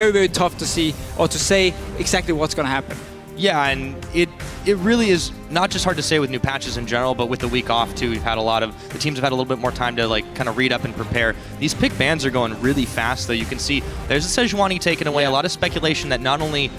very, very tough to see or to say exactly what's going to happen. Yeah, and it really is not just hard to say with new patches in general, but with the week off too, we've had a lot of, the teams have had a little bit more time to like kind of read up and prepare. These pick bans are going really fast though. You can see there's a Sejuani taken away, a lot of speculation that not only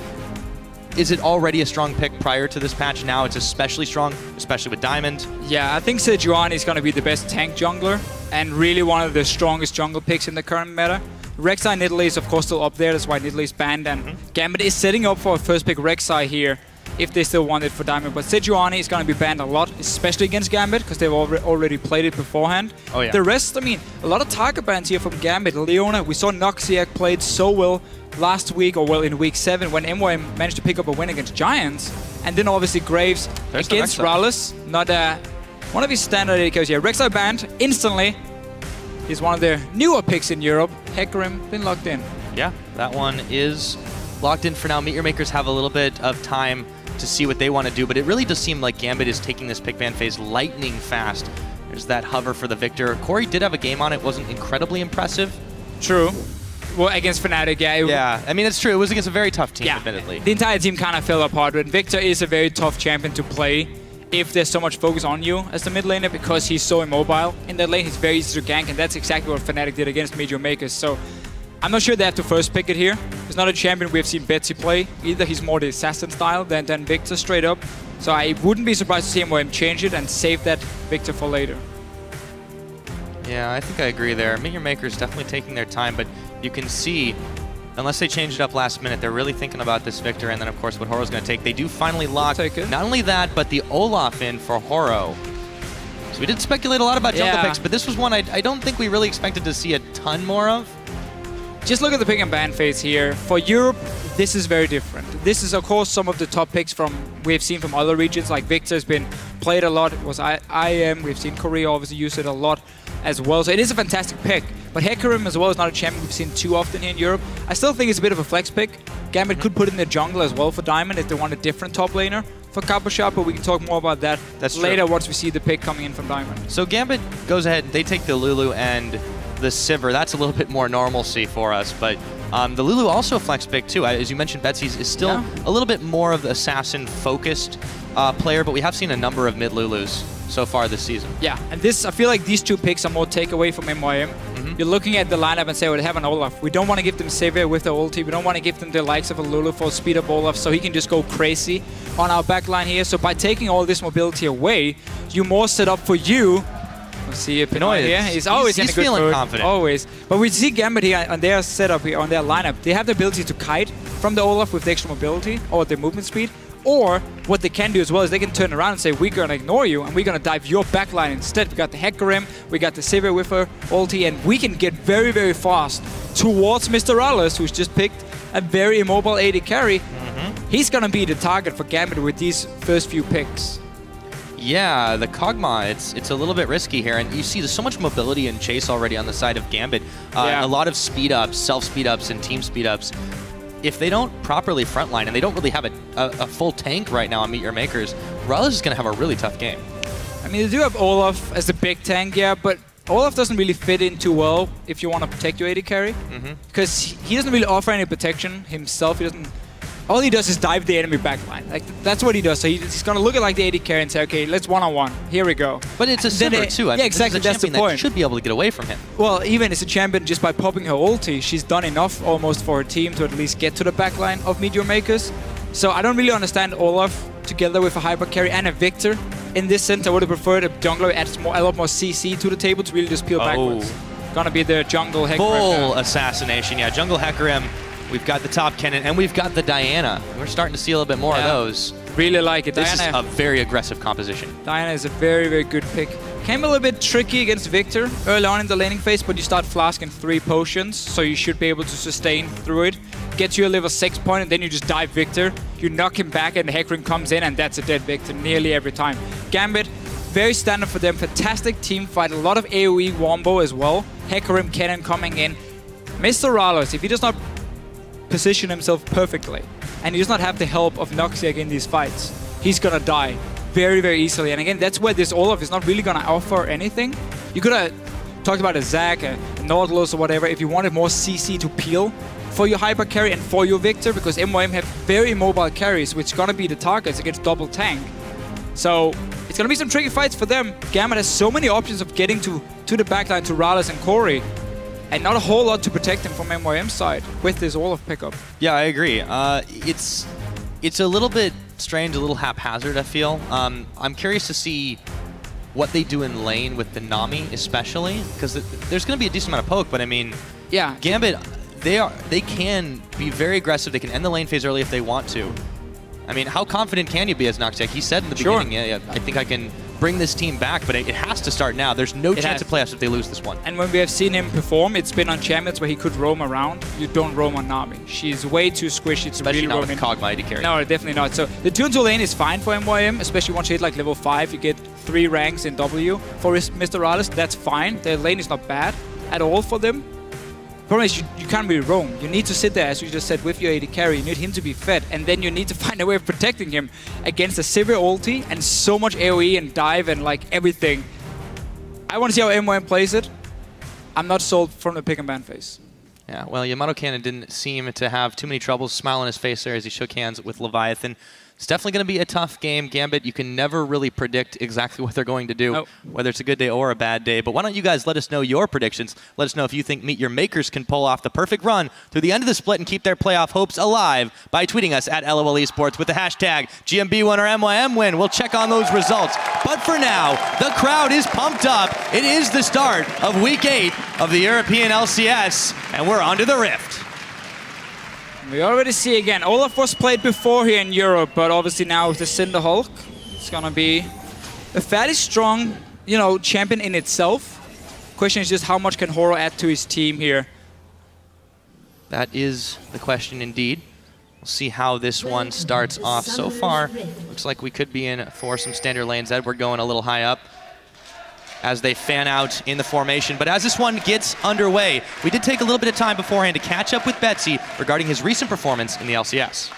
is it already a strong pick prior to this patch, now it's especially strong, especially with Diamond. Yeah, I think Sejuani is going to be the best tank jungler and really one of the strongest jungle picks in the current meta. Rek'Sai Nidalee is of course still up there, that's why Nidalee is banned, and Gambit is setting up for a first pick Rek'Sai here if they still want it for Diamond. But Sejuani is going to be banned a lot, especially against Gambit, because they've already played it beforehand. Oh, yeah. The rest, I mean, a lot of target bans here from Gambit. Leona, we saw Noxiak played so well last week, or well in week 7, when MYM managed to pick up a win against Giants. And then obviously Graves against MrRalleZ, not one of his standard ADCs here. Rek'Sai banned instantly. He's one of their newer picks in Europe. Hecarim been locked in. Yeah, that one is locked in for now. MeetYourMakers have a little bit of time to see what they want to do, but it really does seem like Gambit is taking this pick ban phase lightning fast. There's that hover for the Viktor. Kori did have a game on it, wasn't incredibly impressive. True. Well, against Fnatic, yeah. Yeah, I mean, it's true. It was against a very tough team, admittedly. The entire team kind of fell apart, but Viktor is a very tough champion to play if there's so much focus on you as the mid laner, because he's so immobile in that lane. He's very easy to gank, and that's exactly what Fnatic did against MeetYourMakers. So I'm not sure they have to first pick it here. He's not a champion we've seen Betsy play. Either he's more the assassin style than Viktor straight up. So I wouldn't be surprised to see him change it and save that Viktor for later. Yeah, I think I agree there. MeetYourMakers definitely taking their time, but you can see, unless they change it up last minute, they're really thinking about this Viktor, and then of course what Horo's going to take. They do finally lock not only that, but the Olaf in for Horo. So we did speculate a lot about jungle picks, but this was one I don't think we really expected to see a ton more of. Just look at the pick and ban phase here. For Europe, this is very different. This is of course some of the top picks we've seen from other regions, like Viktor's been played a lot. It was IM, we've seen Kori obviously use it a lot as well. So it is a fantastic pick. But Hecarim as well is not a champion we've seen too often here in Europe. I still think it's a bit of a flex pick. Gambit could put in the jungle as well for Diamond if they want a different top laner for Cabochard, but we can talk more about that later once we see the pick coming in from Diamond. So Gambit goes ahead, they take the Lulu and the Sivir. That's a little bit more normalcy for us, but the Lulu also a flex pick too. As you mentioned, Betsy's is still a little bit more of the assassin-focused player, but we have seen a number of mid-Lulus so far this season. Yeah, and I feel like these two picks are more takeaway from MYM. You're looking at the lineup and say, well, they have an Olaf. We don't want to give them Sivir with the ulti. We don't want to give them the likes of a Lulu for speed up Olaf so he can just go crazy on our backline here. So by taking all this mobility away, you more set up for you. We'll see Pinoy here. He's always in a good feeling mood. Confident. Always. But we see Gambit here on their setup here, on their lineup. They have the ability to kite from the Olaf with the extra mobility or the movement speed. Or what they can do as well is they can turn around and say, we're going to ignore you and we're going to dive your backline instead. We got the Hecarim, we got the Sivir with her ulti, and we can get very, very fast towards MrRalleZ, who's just picked a very immobile AD carry. He's going to be the target for Gambit with these first few picks. Yeah, the Kog'Maw, it's a little bit risky here, and you see there's so much mobility and chase already on the side of Gambit. A lot of speed-ups, self-speed-ups, and team speed-ups. If they don't properly frontline, and they don't really have a full tank right now on MeetYourMakers, MrRalleZ is going to have a really tough game. I mean, they do have Olaf as the big tank, but Olaf doesn't really fit in too well if you want to protect your AD carry. Because he doesn't really offer any protection himself. All he does is dive the enemy backline. Like, that's what he does. So he's going to look at like the AD carry and say, okay, let's one-on-one. Here we go. But it's a Sivir too. I mean, exactly. That's the point. That should be able to get away from him. Well, even as a champion, just by popping her ulti, she's done enough almost for her team to at least get to the backline of MeetYourMakers. So I don't really understand Olaf together with a hyper carry and a Viktor. In this sense, I would have preferred a jungler adds a lot more CC to the table to really just peel backwards. Gonna be the jungle Hecarim. Full assassination. Yeah, jungle Hecarim. We've got the top Kennen, and we've got the Diana. We're starting to see a little bit more of those. Really like it. This is a very aggressive composition. Diana is a very, very good pick. Came a little bit tricky against Viktor early on in the laning phase, but you start flasking 3 potions, so you should be able to sustain through it. Get to your level 6 point, and then you just dive Viktor. You knock him back, and the Hecarim comes in, and that's a dead Viktor nearly every time. Gambit, very standard for them. Fantastic team fight. A lot of AoE wombo as well. Hecarim, Kennen coming in. MrRalleZ, if he does not position himself perfectly, and he does not have the help of Noxiak in these fights, he's gonna die very, very easily. And again, that's where this Olaf is not really gonna offer anything. You could have talked about a Zac, a Nautilus or whatever, if you wanted more CC to peel for your hyper carry and for your Viktor, because MYM have very mobile carries, which is gonna be the targets against double tank. So it's gonna be some tricky fights for them. Gambit has so many options of getting to the backline to MrRalleZ and Kori, and not a whole lot to protect him from MYM's side with this Olaf pickup. Yeah, I agree. It's a little bit strange, a little haphazard, I feel. I'm curious to see what they do in lane with the Nami, especially, because there's going to be a decent amount of poke, but I mean, yeah, Gambit, they can be very aggressive. They can end the lane phase early if they want to. I mean, how confident can you be as Noxiak? He said in the beginning, yeah, I think I can bring this team back, but it has to start now. There's no chance of playoffs if they lose this one. And when we have seen him perform, it's been on champions where he could roam around. You don't roam on Nami. She's way too squishy to especially really not roam with in. Kog'Maw AD carry. No, definitely not. So the 2-2 lane is fine for MYM, especially once you hit like level 5, you get 3 ranks in W. For MrRalleZ, that's fine. The lane is not bad at all for them. Problem is, you can't really roam. You need to sit there, as you just said, with your AD carry. You need him to be fed, and then you need to find a way of protecting him against a Sivir ulti and so much AoE and dive and like everything. I want to see how MYM plays it. I'm not sold from the pick and ban phase. Yeah, well, Yamato Kennen didn't seem to have too many troubles. Smile on his face there as he shook hands with Leviathan. It's definitely going to be a tough game. Gambit, you can never really predict exactly what they're going to do, whether it's a good day or a bad day. But why don't you guys let us know your predictions? Let us know if you think MeetYourMakers can pull off the perfect run through the end of the split and keep their playoff hopes alive by tweeting us at LOL Esports with the hashtag GMB win or MYM win. We'll check on those results. But for now, the crowd is pumped up. It is the start of Week 8 of the European LCS, and we're onto the Rift. We already see again, Olaf was played before here in Europe, but obviously now with the Cinder Hulk, it's gonna be a fairly strong, you know, champion in itself. Question is just how much can Horo add to his team here? That is the question indeed. We'll see how this one starts off. So far, looks like we could be in for some standard lanes. Edward going a little high up as they fan out in the formation. But as this one gets underway, we did take a little bit of time beforehand to catch up with Betsy regarding his recent performance in the LCS.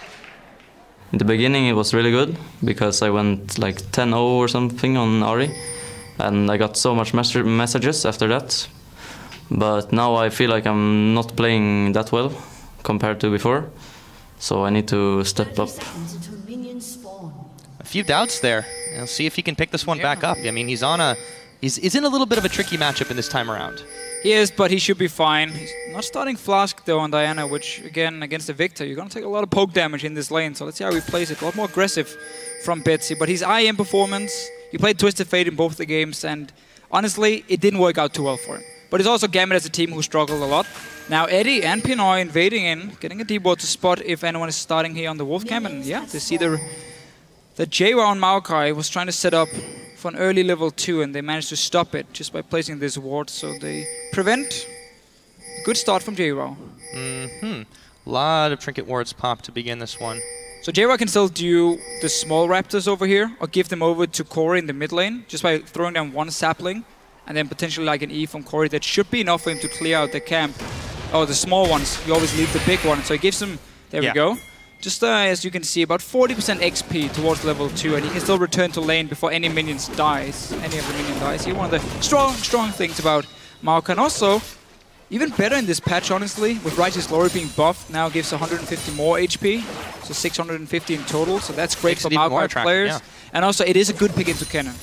In the beginning it was really good, because I went like 10-0 or something on Ari, and I got so much messages after that. But now I feel like I'm not playing that well compared to before, so I need to step up. A few doubts there. We'll see if he can pick this one back up. I mean, he's in a little bit of a tricky matchup in this time around. He is, but he should be fine. He's not starting Flask though on Diana, which again, against the Viktor, you're gonna take a lot of poke damage in this lane. So let's see how he plays it. A lot more aggressive from Betsy, but his IM performance, he played Twisted Fate in both the games, and honestly, it didn't work out too well for him. But it's also Gambit as a team who struggled a lot. Now Eddie and Pinoy invading in, getting a deep ward to spot if anyone is starting here on the Wolf Camp, and yeah, they see the Jwaow on Maokai was trying to set up for an early level 2, and they managed to stop it just by placing this ward, so they prevent a good start from Jwaow. A lot of trinket wards pop to begin this one. So Jwaow can still do the small raptors over here, or give them over to Kori in the mid lane, just by throwing down one sapling, and then potentially like an E from Kori. That should be enough for him to clear out the camp. Oh, the small ones, you always leave the big one, so he gives them, there we go. Just as you can see, about 40% XP towards level 2, and he can still return to lane before any minions dies. Any of the minions dies. Here, one of the strong things about Maokai. And also, even better in this patch, honestly, with Righteous Glory being buffed, now gives 150 more HP, so 650 in total. So that's great for Maokai players. Yeah. And also, it is a good pick into Kennen,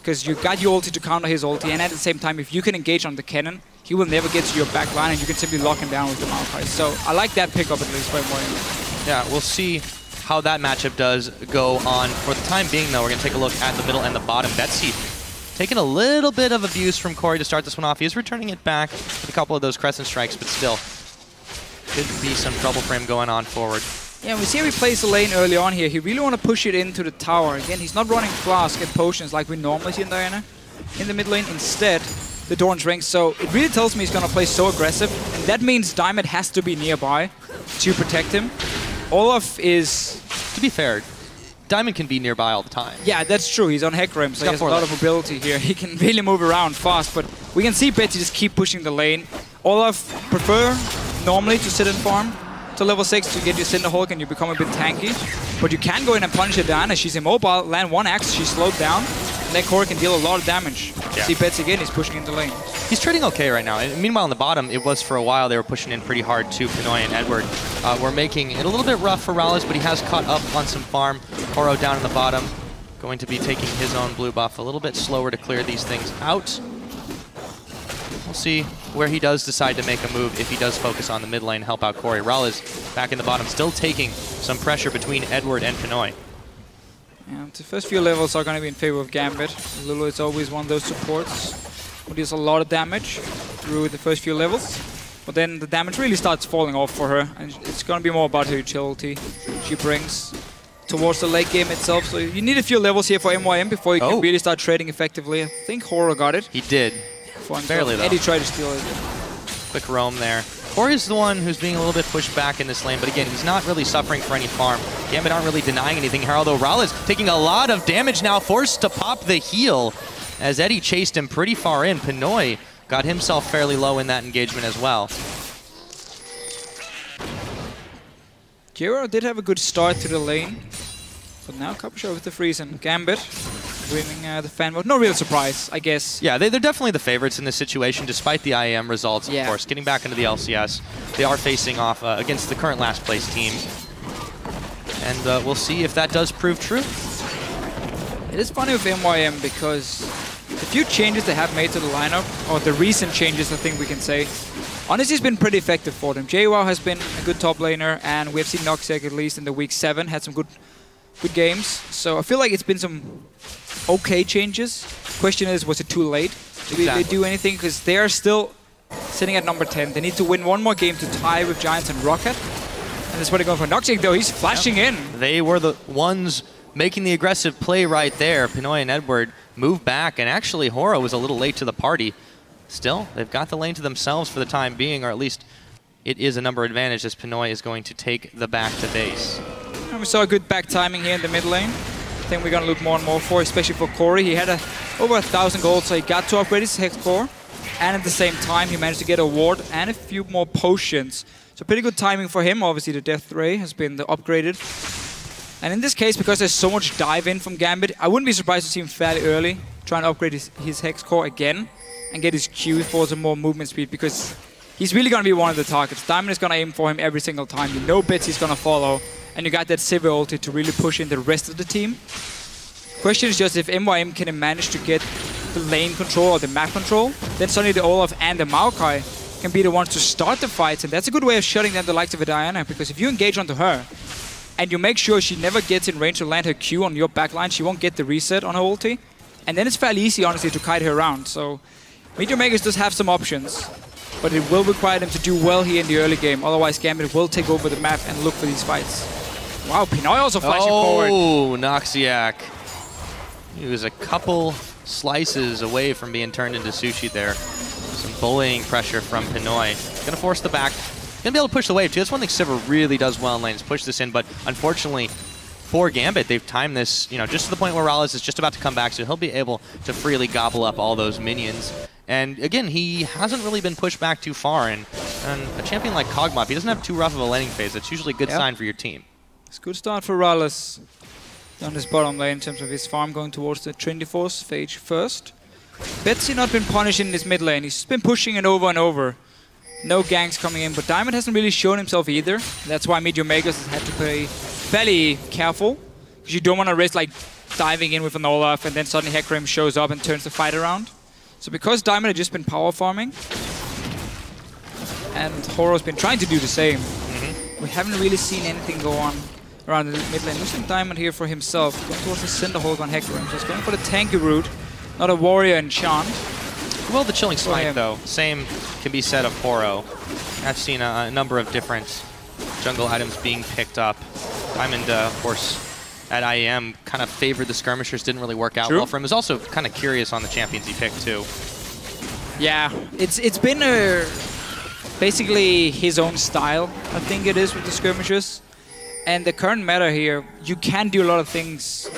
because you got your ulti to counter his ulti, and at the same time, if you can engage on the Kennen, he will never get to your back line, and you can simply lock him down with the Maokai. So I like that pickup at least by MYM. Yeah, we'll see how that matchup does go on. For the time being, though, we're going to take a look at the middle and the bottom. Betsy taking a little bit of abuse from Kori to start this one off. He is returning it back with a couple of those crescent strikes, but still, could be some trouble for him going on forward. Yeah, we see he plays the lane early on here. He really want to push it into the tower. Again, he's not running Flask and Potions like we normally see in Diana. In the mid lane, instead, the Doran's Ring. So it really tells me he's going to play so aggressive, and that means Diamond has to be nearby to protect him. Olaf is... To be fair, Diamond can be nearby all the time. Yeah, that's true. He's on Hecarim, so he has a lot of mobility here. He can really move around fast, but we can see Betsy just keep pushing the lane. Olaf prefer normally to sit and farm to level 6 to get your Cinder Hulk and you become a bit tanky. But you can go in and punish her down as she's immobile, land one axe, she's slowed down. And then Kori can deal a lot of damage. Yeah. See bets again, he's pushing into lane. He's trading okay right now. And meanwhile, on the bottom, it was for a while. They were pushing in pretty hard too. Pinoy and Edward were making it a little bit rough for MrRalleZ, but he has caught up on some farm. Horo down in the bottom, going to be taking his own blue buff a little bit slower to clear these things out. We'll see where he does decide to make a move if he does focus on the mid lane, help out Kori. MrRalleZ back in the bottom, still taking some pressure between Edward and Pinoy. Yeah, the first few levels are going to be in favor of Gambit. Lulu is always one of those supports who deals a lot of damage through the first few levels. But then the damage really starts falling off for her, and it's going to be more about her utility she brings towards the late game itself. So you need a few levels here for MYM before you can really start trading effectively. I think Horo got it. He did. Barely though. Eddie tried to steal it. Quick roam there. Kori's the one who's being a little bit pushed back in this lane, but again, he's not really suffering for any farm. Gambit aren't really denying anything here, although MrRalleZ taking a lot of damage now, forced to pop the heal as Eddie chased him pretty far in. Pinoy got himself fairly low in that engagement as well. Jwaow did have a good start to the lane, but now Cabochard with the freeze and Gambit winning the fan vote. No real surprise, I guess. Yeah, they're definitely the favorites in this situation, despite the IEM results, of course. Getting back into the LCS, they are facing off against the current last place team. And we'll see if that does prove true. It is funny with MYM because the few changes they have made to the lineup, or the recent changes I think we can say, honestly it's been pretty effective for them. Jwaow has been a good top laner, and we've seen Noxiak at least in the week 7, had some good games. So I feel like it's been some okay changes. Question is, was it too late? Did they do anything? Because they are still sitting at number 10. They need to win one more game to tie with Giants and Rocket. And that's what they're going for. Noxiak though, he's flashing in. They were the ones making the aggressive play right there. Pinoy and Edward move back, and actually Horo was a little late to the party. Still, they've got the lane to themselves for the time being, or at least it is a number advantage as Pinoy is going to take the back to base. And we saw a good back timing here in the mid lane. I think we're going to look more and more for, especially for Kori. He had over 1,000 gold, so he got to upgrade his Hex Core. And at the same time, he managed to get a ward and a few more potions. So pretty good timing for him. Obviously, the Death Ray has been upgraded. And in this case, because there's so much dive in from Gambit, I wouldn't be surprised to see him fairly early trying to upgrade his Hex Core again and get his Q for some more movement speed, because he's really going to be one of the targets. Diamond is going to aim for him every single time. You know bits he's going to follow. And you got that Sivir ulti to really push in the rest of the team. Question is just if MYM can manage to get the lane control or the map control, then suddenly the Olaf and the Maokai can be the ones to start the fights. And that's a good way of shutting down the likes of a Diana, because if you engage onto her and you make sure she never gets in range to land her Q on your backline, she won't get the reset on her ulti. And then it's fairly easy, honestly, to kite her around. So MeetYourMakers does have some options, but it will require them to do well here in the early game. Otherwise, Gambit will take over the map and look for these fights. Wow, Pinoy also flashing forward. Oh, Noxiak. He was a couple slices away from being turned into sushi there. Some bullying pressure from Pinoy. Gonna force the back. Gonna be able to push the wave too. That's one thing Sivir really does well in lanes, push this in, but unfortunately for Gambit, they've timed this, you know, just to the point where MrRalleZ is just about to come back, so he'll be able to freely gobble up all those minions. And again, he hasn't really been pushed back too far, and a champion like Kog'Maw, if he doesn't have too rough of a laning phase, that's usually a good sign for your team. It's a good start for MrRalleZ on his bottom lane in terms of his farm going towards the Trinity Force phase first. Betsy not been punished in this mid lane. He's been pushing it over and over. No ganks coming in, but Diamond hasn't really shown himself either. That's why MeetYourMakers has had to play fairly careful, because you don't want to risk like diving in with an Olaf and then suddenly Hecarim shows up and turns the fight around. So because Diamond had just been power farming, and Horo's been trying to do the same, we haven't really seen anything go on around the mid lane. Losing Diamond here for himself, going towards the Cinderhulk on Hecarim. Just going for the tanky route, not a warrior enchant. Well, the Chilling Smite, though, same can be said of Horo. I've seen a number of different jungle items being picked up. Diamond, of course, at IEM kind of favored the skirmishers, didn't really work out well for him. He's also kind of curious on the champions he picked, too. Yeah, it's been basically his own style, I think it is, with the skirmishers. And the current meta here, you can do a lot of things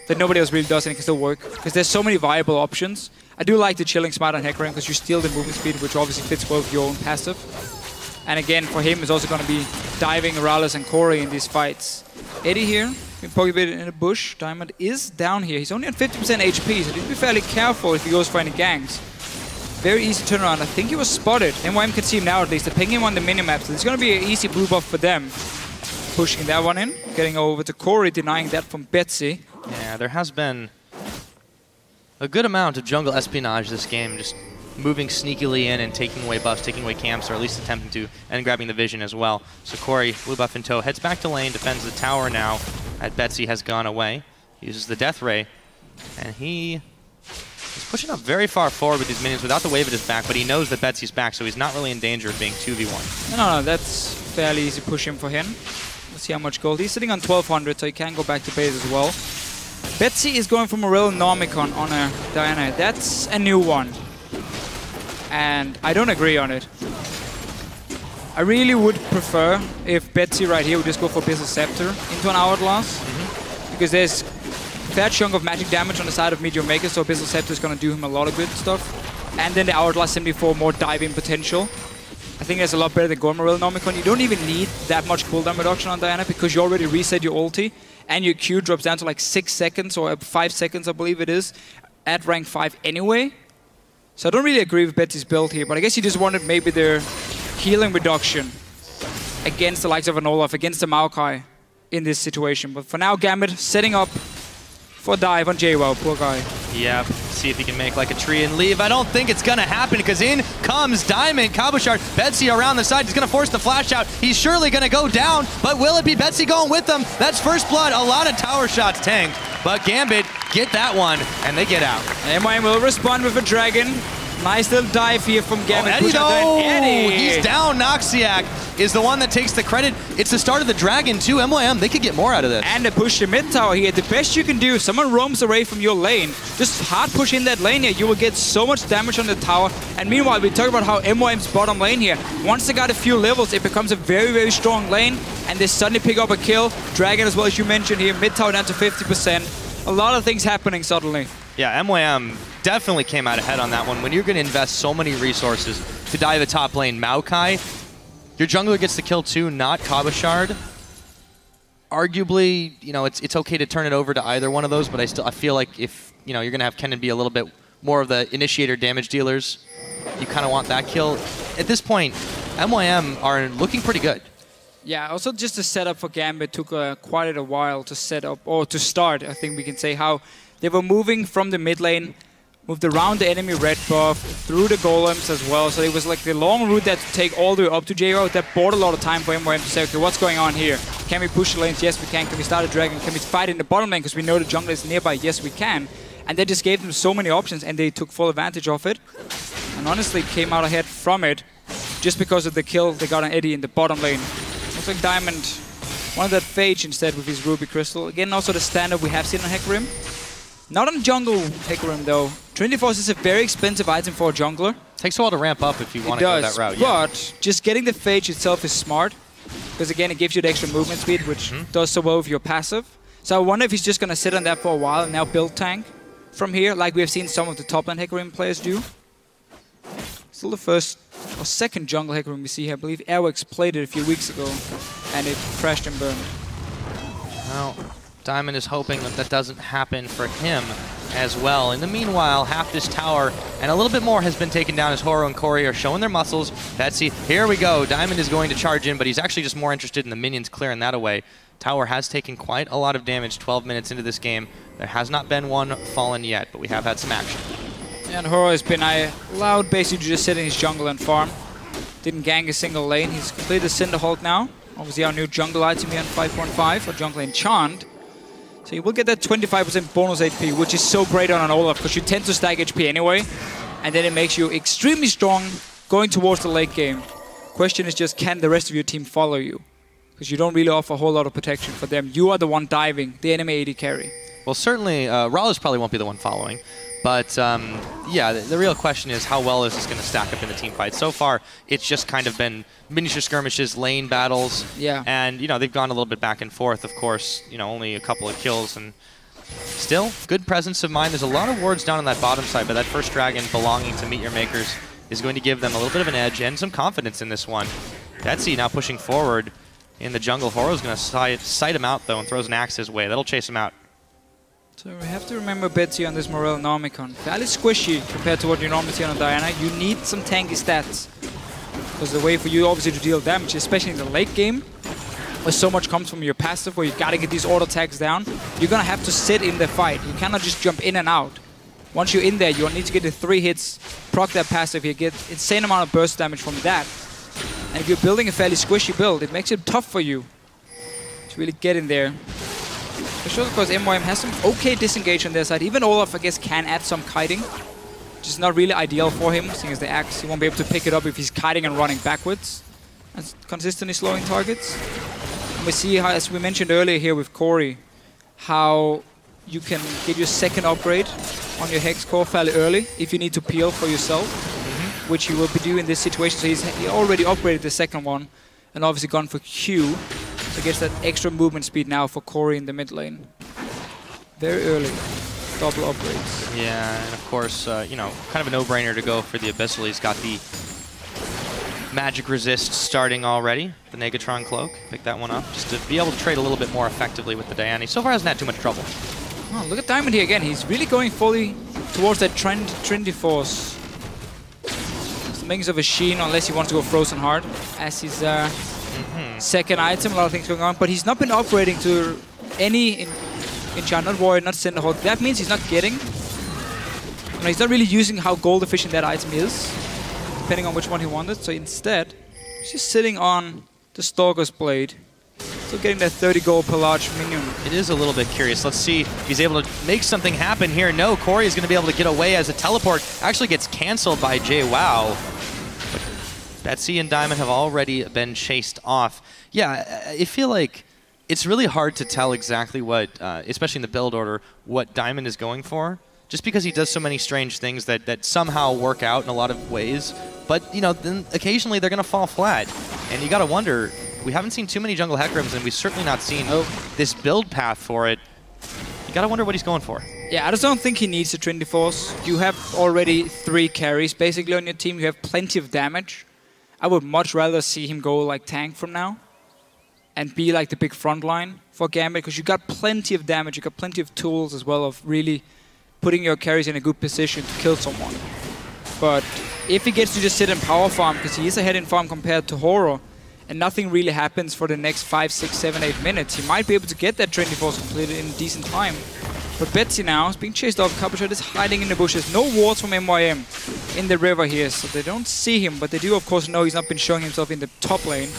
that nobody else really does and it can still work, because there's so many viable options. I do like the Chilling Smite on Hecarim because you steal the movement speed, which obviously fits well with your own passive. And again, for him, it's also going to be diving MrRalleZ and Kori in these fights. Eddie here, Been poking a bit in the bush. Diamond is down here. He's only on 50% HP, so need to be fairly careful if he goes for any ganks. Very easy turnaround. I think he was spotted. MYM can see him now at least. They're pinging him on the minimap, so it's going to be an easy blue buff for them. Pushing that one in. Getting over to Kori, denying that from Betsy. Yeah, there has been a good amount of jungle espionage this game, just moving sneakily in and taking away buffs, taking away camps, or at least attempting to, and grabbing the vision as well. So Kori, blue buff in tow, heads back to lane, defends the tower now, as Betsy has gone away. Uses the Death Ray, and he is pushing up very far forward with these minions without the wave at his back, but he knows that Betsy's back, so he's not really in danger of being 2v1. No, that's fairly easy pushing for him. Let's see how much gold. He's sitting on 1200, so he can go back to base as well. Betsy is going for Morel Nomicon on a Diana. That's a new one. And I don't agree on it. I really would prefer if Betsy right here would just go for Abyssal Scepter into an Hourglass. Because there's a fair chunk of magic damage on the side of MeetYourMakers, so Abyssal Scepter is going to do him a lot of good stuff. And then the Hourglass simply for more diving potential. I think that's a lot better than going Morel Nomicon. You don't even need that much cooldown reduction on Diana because you already reset your ulti. And your Q drops down to like 6 seconds or 5 seconds, I believe it is, at rank 5 anyway. So I don't really agree with Betsy's build here, but I guess he just wanted maybe their healing reduction against the likes of an Olaf, against the Maokai in this situation. But for now, Gambit setting up for a dive on Jwaow, poor guy. Yeah, see if he can make like a tree and leave. I don't think it's gonna happen because in comes Diamond, Cabochard, Betsy around the side. He's gonna force the flash out. He's surely gonna go down, but will it be Betsy going with them? That's first blood. A lot of tower shots tanked, but Gambit get that one and they get out. MYM will respond with a dragon. Nice little dive here from Gambit. Eddie, he's down. Noxiak is the one that takes the credit. It's the start of the dragon too. MYM, they could get more out of this. And they push the mid tower here. The best you can do, if someone roams away from your lane, just hard push in that lane here. You will get so much damage on the tower. And meanwhile, we talk about how MYM's bottom lane here. Once they got a few levels, it becomes a very, very strong lane. And they suddenly pick up a kill. Dragon as well, as you mentioned here. Mid tower down to 50%. A lot of things happening suddenly. Yeah, MYM definitely came out ahead on that one. When you're going to invest so many resources to dive the top lane, Maokai, your jungler gets the kill too, not Cabochard. Arguably, you know, it's okay to turn it over to either one of those, but I feel like if, you know, you're going to have Kennen be a little bit more of the initiator damage dealers, you kind of want that kill. At this point, MYM are looking pretty good. Yeah, also just the setup for Gambit took quite a while to set up, or to start, I think we can say, how they were moving from the mid lane, moved around the enemy red buff, through the golems as well. So it was like the long route that to take all the way up to Jwaow. That bought a lot of time for MYM to say, okay, what's going on here? Can we push the lanes? Yes, we can. Can we start a dragon? Can we fight in the bottom lane because we know the jungle is nearby? Yes, we can. And they just gave them so many options and they took full advantage of it. And honestly came out ahead from it just because of the kill they got on Eddie in the bottom lane. Looks like Diamond wanted that Phage instead with his Ruby Crystal. Again, also the standard we have seen on Hecarim. Not on jungle Hecarim though. Trinity Force is a very expensive item for a jungler. Takes a while to ramp up if you want to go that route. But just getting the Phage itself is smart. Because again, it gives you the extra movement speed, which does so well with your passive. So I wonder if he's just going to sit on that for a while and now build tank from here, like we have seen some of the top lane Hecarim players do. Still the first or second jungle Hecarim we see here. I believe Airwax played it a few weeks ago, and it crashed and burned. Well, Diamond is hoping that that doesn't happen for him as well. In the meanwhile, half this tower and a little bit more has been taken down as Horo and Kori are showing their muscles. Betsy, here we go. Diamond is going to charge in, but he's actually just more interested in the minions clearing that away. Tower has taken quite a lot of damage 12 minutes into this game. There has not been one fallen yet, but we have had some action. Yeah, and Horo has been allowed basically to just sit in his jungle and farm. Didn't gang a single lane. He's completed the Cinder Hulk now. Obviously our new jungle item here on 5.5 for jungle enchant. So you will get that 25% bonus HP, which is so great on an Olaf, because you tend to stack HP anyway, and then it makes you extremely strong going towards the late game. Question is just, can the rest of your team follow you? Because you don't really offer a whole lot of protection for them. You are the one diving, the enemy AD carry. Well, certainly, RalleZ probably won't be the one following. But, yeah, the real question is how well is this going to stack up in the team fight? So far, it's just kind of been miniature skirmishes, lane battles. Yeah. And, you know, they've gone a little bit back and forth, of course. You know, only a couple of kills. And still, good presence of mind. There's a lot of wards down on that bottom side, but that first dragon belonging to MeetYourMakers is going to give them a little bit of an edge and some confidence in this one. Betsy now pushing forward. in the jungle. Horo's going to sight him out, though, and throws an axe his way. That'll chase him out. So we have to remember Betsy on this MrRalleZ Nomicon. Fairly squishy compared to what you normally see on a Diana. You need some tanky stats. Because the way for you, obviously, to deal damage, especially in the late game, where so much comes from your passive, where you gotta get these auto attacks down, you're gonna have to sit in the fight. You cannot just jump in and out. Once you're in there, you need to get the 3 hits, proc that passive, you get insane amount of burst damage from that. And if you're building a fairly squishy build, it makes it tough for you to really get in there. For sure, of course, MYM has some okay disengage on their side. Even Olaf, I guess, can add some kiting, which is not really ideal for him, seeing as the axe, he won't be able to pick it up if he's kiting and running backwards. And consistently slowing targets. And we see how, as we mentioned earlier here with Kori, how you can get your second upgrade on your Hex core fairly early if you need to peel for yourself, which you will be doing in this situation. So he already upgraded the second one and obviously gone for Q. So gets that extra movement speed now for Kori in the mid lane. Very early. Double upgrades. Yeah, and of course, you know, kind of a no-brainer to go for the Abyssal. He's got the Magic Resist starting already, the Negatron Cloak. Pick that one up, just to be able to trade a little bit more effectively with the Diana. So far hasn't had too much trouble. Oh, look at Diamond here again. He's really going fully towards that Trinity Force. It's the makings of a Sheen, unless he wants to go Frozen Heart as his second item. A lot of things going on, but he's not been upgrading to any Enchantment Warrior, not Cinderhawk. That means he's not getting. You know, he's not really using how gold efficient that item is, depending on which one he wanted. So instead, he's just sitting on the Stalker's Blade. Still getting that 30 gold per large minion. It is a little bit curious. Let's see if he's able to make something happen here. No, Kori is going to be able to get away as a teleport actually gets canceled by Jwaow. But Betsy and Diamond have already been chased off. Yeah, I feel like it's really hard to tell exactly what, especially in the build order, what Diamond is going for. Just because he does so many strange things that somehow work out in a lot of ways. But, you know, then occasionally they're going to fall flat. And you got to wonder, we haven't seen too many jungle Hecarims, and we've certainly not seen this build path for it. You got to wonder what he's going for. Yeah, I just don't think he needs a Trinity Force. You have already 3 carries basically on your team. You have plenty of damage. I would much rather see him go like tank from now and be like the big front line for Gambit, because you got plenty of damage, you got plenty of tools as well of really putting your carries in a good position to kill someone. But if he gets to just sit and power farm, because he is ahead in farm compared to Horo, and nothing really happens for the next 5, 6, 7, 8 minutes, he might be able to get that Trinity Force completed in a decent time. But Betsy now is being chased off. Cabochard is hiding in the bushes. No wards from MYM in the river here, so they don't see him, but they do of course know he's not been showing himself in the top lane.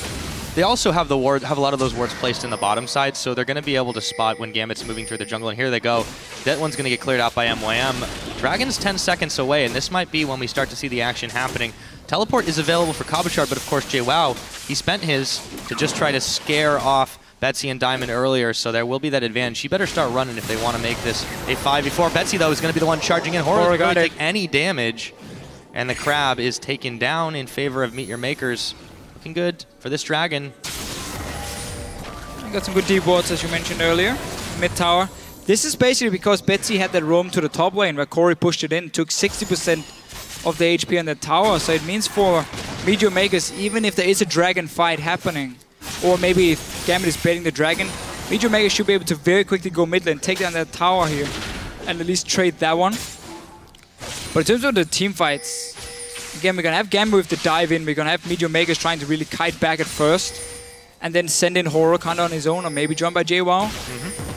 They also have a lot of those wards placed in the bottom side, so they're going to be able to spot when Gambit's moving through the jungle. And here they go. That one's going to get cleared out by MYM. Dragon's 10 seconds away, and this might be when we start to see the action happening. Teleport is available for Cabochard, but of course Jwaow, he spent his to just try to scare off Betsy and Diamond earlier, so there will be that advantage. She better start running if they want to make this a 5v4. Betsy, though, is going to be the one charging in. Horo doesn't take any damage, and the Crab is taken down in favor of MeetYourMakers. Looking good for this Dragon. Got some good deep wards, as you mentioned earlier. Mid tower. This is basically because Betsy had that roam to the top lane where Kori pushed it in, took 60% of the HP on the tower. So it means for MeetYourMakers, even if there is a dragon fight happening, or maybe if Gambit is baiting the dragon, MeetYourMakers should be able to very quickly go mid lane, take down that tower here, and at least trade that one. But in terms of the team fights, again, we're going to have Gambit with the dive in, we're going to have MeetYourMakers trying to really kite back at first, and then send in Horo kind of on his own, or maybe joined by Jwaow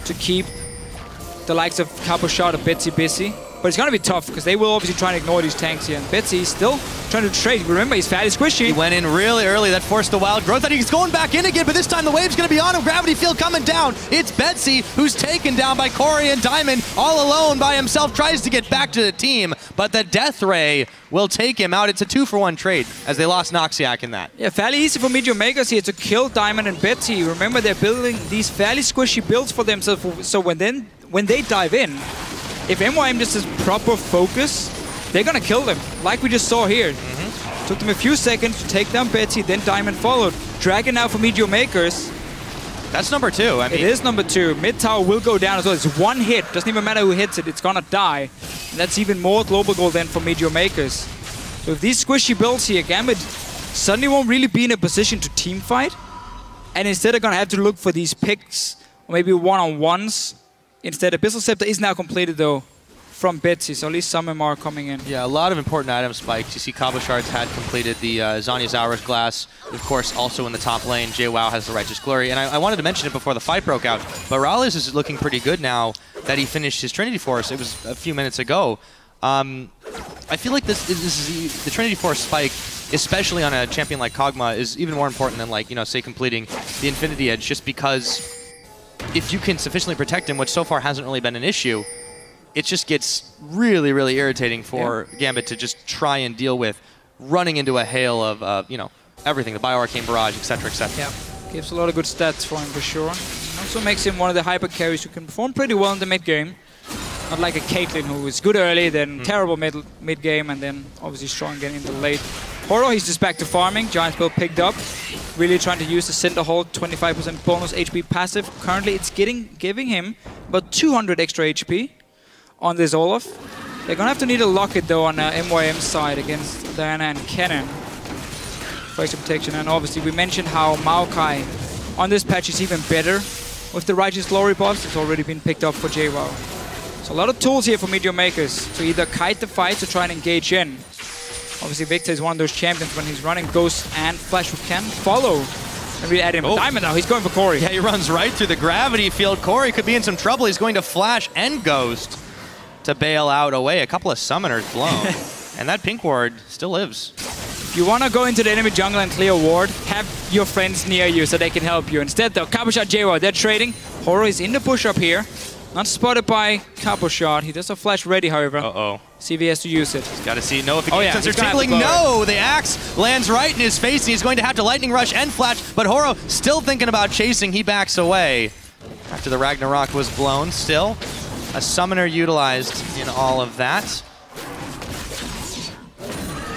to keep the likes of Cabochard or Betsy busy. But it's going to be tough, because they will obviously try and ignore these tanks here. And Betsy is still trying to trade. Remember, he's fairly squishy. He went in really early. That forced the wild growth. And he's going back in again, but this time the wave's going to be on him. Gravity field coming down. It's Betsy who's taken down by Kori, and Diamond all alone by himself tries to get back to the team. But the Death Ray will take him out. It's a 2-for-1 trade, as they lost Noxiak in that. Yeah, fairly easy for MeetYourMakers here to kill Diamond and Betsy. Remember, they're building these fairly squishy builds for themselves. So when they dive in, if MYM just has proper focus, they're gonna kill them, like we just saw here. Took them a few seconds to take down Betsy, then Diamond followed. Dragon now for MeetYourMakers. That's number 2. I mean, it is number 2. Mid tower will go down as well. It's one hit. Doesn't even matter who hits it. It's gonna die. And that's even more global gold than for MeetYourMakers. So if these squishy builds here, Gambit suddenly won't really be in a position to team fight. And instead they're going to have to look for these picks, or maybe one-on-ones. Instead, Abyssal Scepter is now completed though from Betsy, so at least some of them are coming in. Yeah, a lot of important item spikes. You see Cabochard's had completed the Zhonya's Hourglass. Of course, also in the top lane, Jwaow has the Righteous Glory. And I wanted to mention it before the fight broke out, but MrRalleZ is looking pretty good now that he finished his Trinity Force. It was a few minutes ago. I feel like this is the Trinity Force spike, especially on a champion like Kog'Maw, is even more important than, like, you know, say completing the Infinity Edge, just because if you can sufficiently protect him, which so far hasn't really been an issue, it just gets really, really irritating for Gambit to just try and deal with running into a hail of, you know, everything, the Bioarcane Barrage, etc., etc. Yeah, gives a lot of good stats for him for sure. Also makes him one of the hyper carries who can perform pretty well in the mid game. Not like a Caitlyn who is good early, then terrible mid game, and then obviously strong again in the late. Horo, he's just back to farming. Giant Build picked up. Really trying to use the Cinder Hold, 25% bonus HP passive. Currently it's giving him about 200 extra HP on this Olaf. They're gonna have to need a Locket though on MYM side against Diana and Kennen for extra protection. And obviously we mentioned how Maokai on this patch is even better with the Righteous Glory buffs. It's already been picked up for Jwaow. So a lot of tools here for MeetYourMakers to either kite the fight to try and engage in. Obviously Viktor is one of those champions when he's running Ghost and Flash who can follow and really add him. Oh. Diamond now, he's going for Kori. Yeah, he runs right through the gravity field. Kori could be in some trouble. He's going to Flash and Ghost to bail out away. A couple of summoners blown. And that pink ward still lives. If you want to go into the enemy jungle and clear a ward, have your friends near you so they can help you. Instead though, Cabochard, Jwaow, they're trading. Horo is in the push up here. Not spotted by Cabochard. He does have Flash ready, however. Uh-oh. CV has to use it. He's got to see notifications. They're tingling. No! The axe lands right in his face, and he's going to have to Lightning Rush and Flash, but Horo still thinking about chasing. He backs away after the Ragnarok was blown. Still, a summoner utilized in all of that.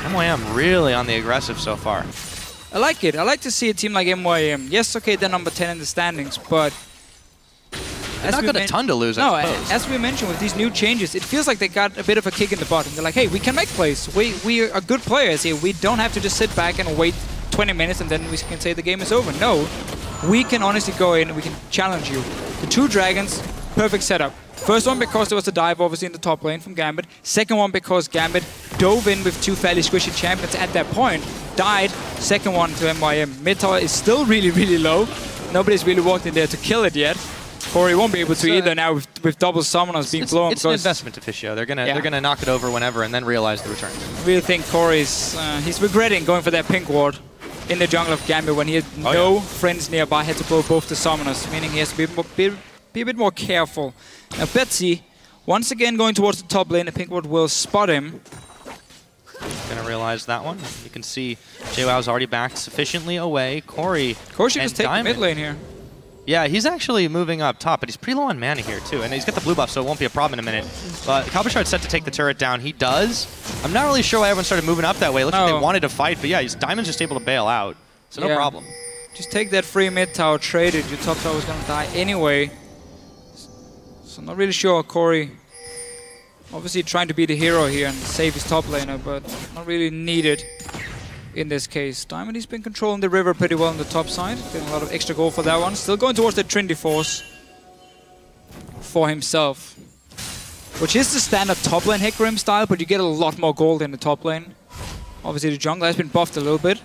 MYM really on the aggressive so far. I like it. I like to see a team like MYM. Yes, okay, they're number 10 in the standings, but they've not got a ton to lose, I suppose. As we mentioned, with these new changes, it feels like they got a bit of a kick in the butt. And they're like, hey, we can make plays. We are good players here. We don't have to just sit back and wait 20 minutes and then we can say the game is over. No, we can honestly go in and we can challenge you. The two dragons, perfect setup. First one because there was a dive obviously in the top lane from Gambit. Second one because Gambit dove in with two fairly squishy champions at that point. Died. Second one to MYM. Mid tower is still really, really low. Nobody's really walked in there to kill it yet. Kori won't be able to either now with double summoners being blown. It's an investment to Deficio. They're gonna knock it over whenever and then realize the return. I really think Kori's he's regretting going for that pink ward in the jungle of Gambit when he had no friends nearby, had to blow both the summoners, meaning he has to be a bit more careful. Now Betsy, once again going towards the top lane, the pink ward will spot him. Gonna realize that one. You can see Jwow's already backed sufficiently away. Kori should just take the mid lane here. Yeah, he's actually moving up top, but he's pretty low on mana here, too. And he's got the blue buff, so it won't be a problem in a minute. But Cabochard's set to take the turret down. He does. I'm not really sure why everyone started moving up that way. It looks like they wanted to fight, but yeah, Diamond's just able to bail out. So no problem. Just take that free mid tower, trade it. Your top tower was going to die anyway. So I'm not really sure. Kori obviously trying to be the hero here and save his top laner, but not really needed in this case. Diamond, he's been controlling the river pretty well on the top side. Getting a lot of extra gold for that one. Still going towards the Trinity Force for himself. Which is the standard top lane Hecarim style, but you get a lot more gold in the top lane. Obviously the jungle has been buffed a little bit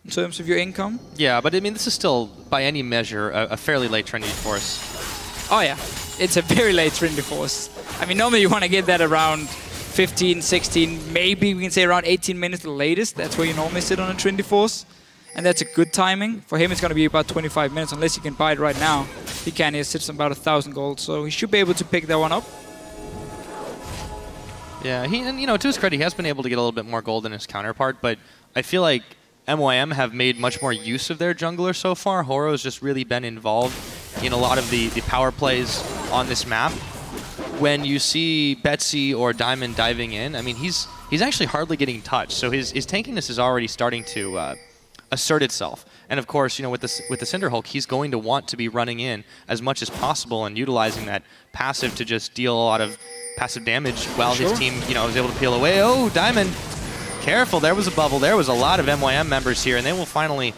in terms of your income. Yeah, but I mean this is still, by any measure, a fairly late Trinity Force. Oh yeah, it's a very late Trinity Force. I mean normally you want to get that around 15, 16, maybe we can say around 18 minutes the latest. That's where you normally sit on a Trinity Force. And that's a good timing. For him, it's going to be about 25 minutes, unless he can buy it right now. He can, he sits on about 1,000 gold, so he should be able to pick that one up. Yeah, and you know, to his credit, he has been able to get a little bit more gold than his counterpart, but I feel like MYM have made much more use of their jungler so far. Horo's just really been involved in a lot of the power plays on this map. When you see Betsy or Diamond diving in, I mean, he's actually hardly getting touched. So his tankiness is already starting to assert itself. And of course, you know, with the Cinder Hulk, he's going to want to be running in as much as possible and utilizing that passive to just deal a lot of passive damage while his team, you know, is able to peel away. Oh, Diamond, careful! There was a bubble. There was a lot of MYM members here, and they will finally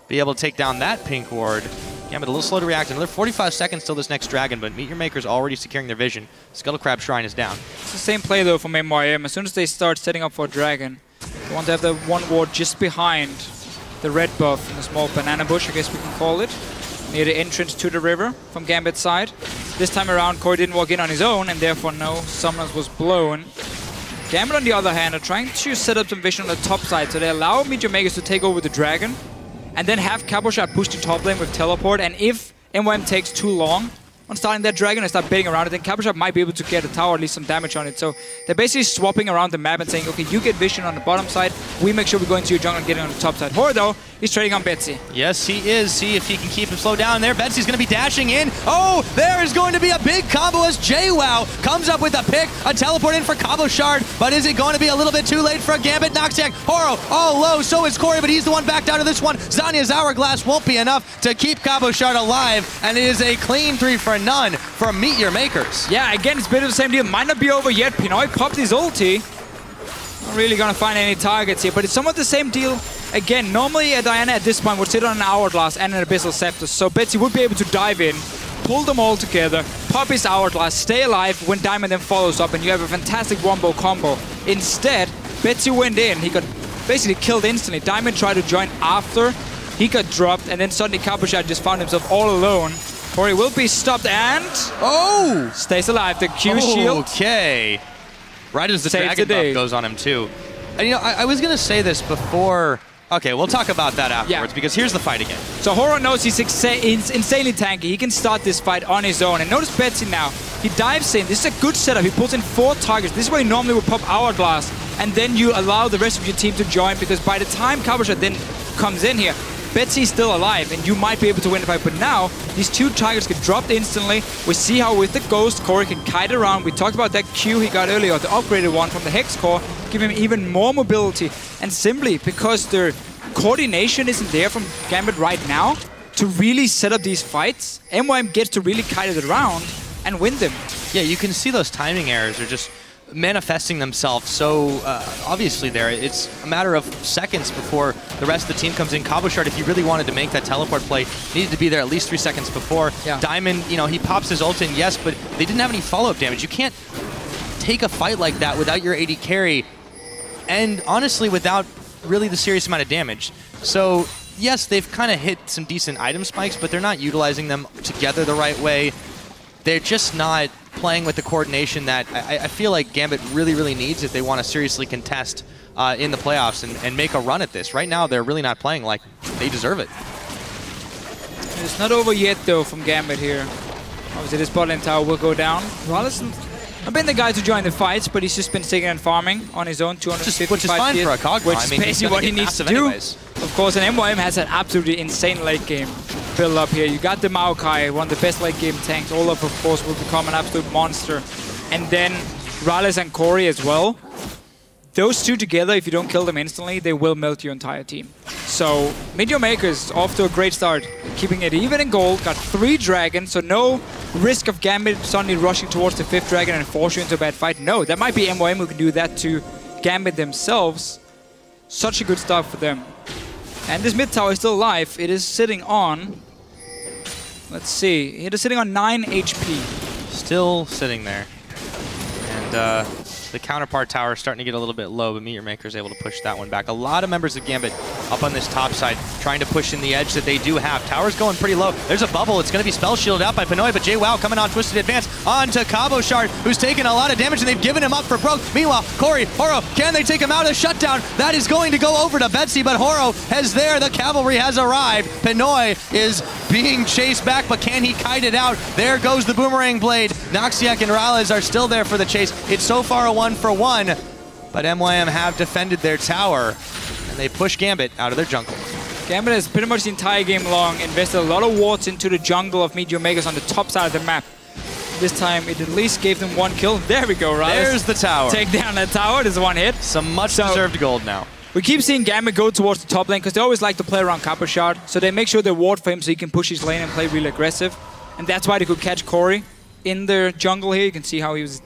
be able to take down that pink ward. Gambit a little slow to react. Another 45 seconds till this next dragon, but MeetYourMakers already securing their vision. Scuttle Crab Shrine is down. It's the same play though from MYM. As soon as they start setting up for a dragon, they want to have the one ward just behind the red buff in the small banana bush, I guess we can call it, near the entrance to the river from Gambit's side. This time around, Kori didn't walk in on his own, and therefore no summoners was blown. Gambit, on the other hand, are trying to set up some vision on the top side, so they allow MeetYourMakers to take over the dragon, and then have Cabochard push to top lane with teleport, and if MYM takes too long on starting that dragon and start baiting around it, then Cabochard might be able to get a tower, at least some damage on it. So they're basically swapping around the map and saying, okay, you get vision on the bottom side, we make sure we go into your jungle and get it on the top side. Hor, though, he's trading on Betsy. Yes, he is. See if he can keep him slowed down there. Betsy's going to be dashing in. Oh, there is going to be a big combo as Jwaow comes up with a pick, a teleport in for Cabochard, but is it going to be a little bit too late for Gambit? Noxiak, Horo, all low, so is Kori, but he's the one backed out of this one. Zanya's Hourglass won't be enough to keep Cabochard alive, and it is a clean 3-for-none for MeetYourMakers. Yeah, again, it's a bit of the same deal. Might not be over yet. Pinoy popped his ulti. Not really going to find any targets here, but it's somewhat the same deal. Again, normally a Diana at this point would sit on an Hourglass and an Abyssal Scepter, so Betsy would be able to dive in, pull them all together, pop his Hourglass, stay alive when Diamond then follows up, and you have a fantastic wombo combo. Instead, Betsy went in. He got basically killed instantly. Diamond tried to join after. He got dropped, and then suddenly Cabochard just found himself all alone. Kori will be stopped and... Oh! Stays alive. The Q shield. Okay. Right as the dragon buff goes on him, too. And, you know, I was going to say this before... Okay, we'll talk about that afterwards, because here's the fight again. So Horo knows he's insanely tanky. He can start this fight on his own. And notice Betsy now. He dives in. This is a good setup. He pulls in 4 targets. This is where he normally would pop Hourglass. And then you allow the rest of your team to join, because by the time Cabochard then comes in here, Betsy's still alive, and you might be able to win the fight. But now, these 2 targets get dropped instantly. We see how with the Ghost, Kori can kite around. We talked about that Q he got earlier, the upgraded one from the Hex Core, give him even more mobility. And simply because their coordination isn't there from Gambit right now to really set up these fights, MYM gets to really kite it around and win them. Yeah, you can see those timing errors are just manifesting themselves so obviously there. It's a matter of seconds before the rest of the team comes in. Cabochard, if he really wanted to make that teleport play, needed to be there at least 3 seconds before. Yeah. Diamond, you know, he pops his ult in, yes, but they didn't have any follow-up damage. You can't take a fight like that without your AD carry, and honestly, without really the serious amount of damage. So, yes, they've kind of hit some decent item spikes, but they're not utilizing them together the right way. They're just not playing with the coordination that I feel like Gambit really, really needs if they want to seriously contest in the playoffs and make a run at this. Right now, they're really not playing like they deserve it. It's not over yet, though, from Gambit here. Obviously, this bot lane tower will go down. RalleZ I've been the guy to join the fights, but he's just been sitting and farming on his own, 255 which is fine for a Kog'Maw. Which is basically what he needs to do. Of course, and MYM has an absolutely insane late game build up here. You got the Maokai, one of the best late game tanks. Olaf, of course, will become an absolute monster. And then RalleZ and Kori as well. Those 2 together, if you don't kill them instantly, they will melt your entire team. So, MeetYourMakers off to a great start, keeping it even in gold, got 3 dragons, so no risk of Gambit suddenly rushing towards the 5th dragon and force you into a bad fight. No, that might be MYM who can do that to Gambit themselves. Such a good start for them. And this mid tower is still alive. It is sitting on... Let's see. It is sitting on 9 HP. Still sitting there. And the counterpart tower is starting to get a little bit low, but MeetYourMakers is able to push that one back. A lot of members of Gambit up on this top side trying to push in the edge that they do have. Tower's going pretty low. There's a bubble. It's going to be spell shielded out by Pinoy, but Jwaow coming on Twisted Advance onto Cabochard, who's taking a lot of damage, and they've given him up for broke. Meanwhile, Kori, Horo, can they take him out of the shutdown? That is going to go over to Betsy, but Horo has there. The cavalry has arrived. Pinoy is being chased back, but can he kite it out? There goes the boomerang blade. Noxiak and MrRalleZ are still there for the chase. It's so far a 1-for-1, but MYM have defended their tower, and they push Gambit out of their jungle. Gambit has pretty much the entire game long invested a lot of wards into the jungle of MeetYourMakers on the top side of the map. This time, it at least gave them 1 kill. There we go, RalleZ. There's the tower. Take down that tower. There's 1 hit. Some much-deserved gold now. We keep seeing Gambit go towards the top lane because they always like to play around Cabochard, so they make sure they ward for him so he can push his lane and play really aggressive. And that's why they could catch Kori in their jungle here. You can see how he was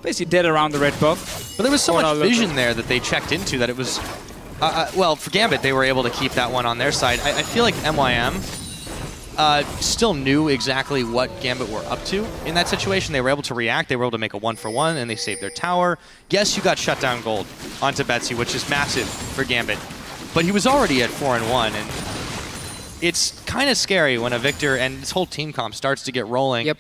basically dead around the red buff. But there was so much vision there that they checked into that it was Well, for Gambit, they were able to keep that one on their side. I feel like MYM still knew exactly what Gambit were up to in that situation. They were able to react. They were able to make a 1-for-1, and they saved their tower. Yes, you got shutdown gold onto Betsy, which is massive for Gambit. But he was already at 4-1, and it's kind of scary when a Viktor and this whole team comp starts to get rolling. Yep.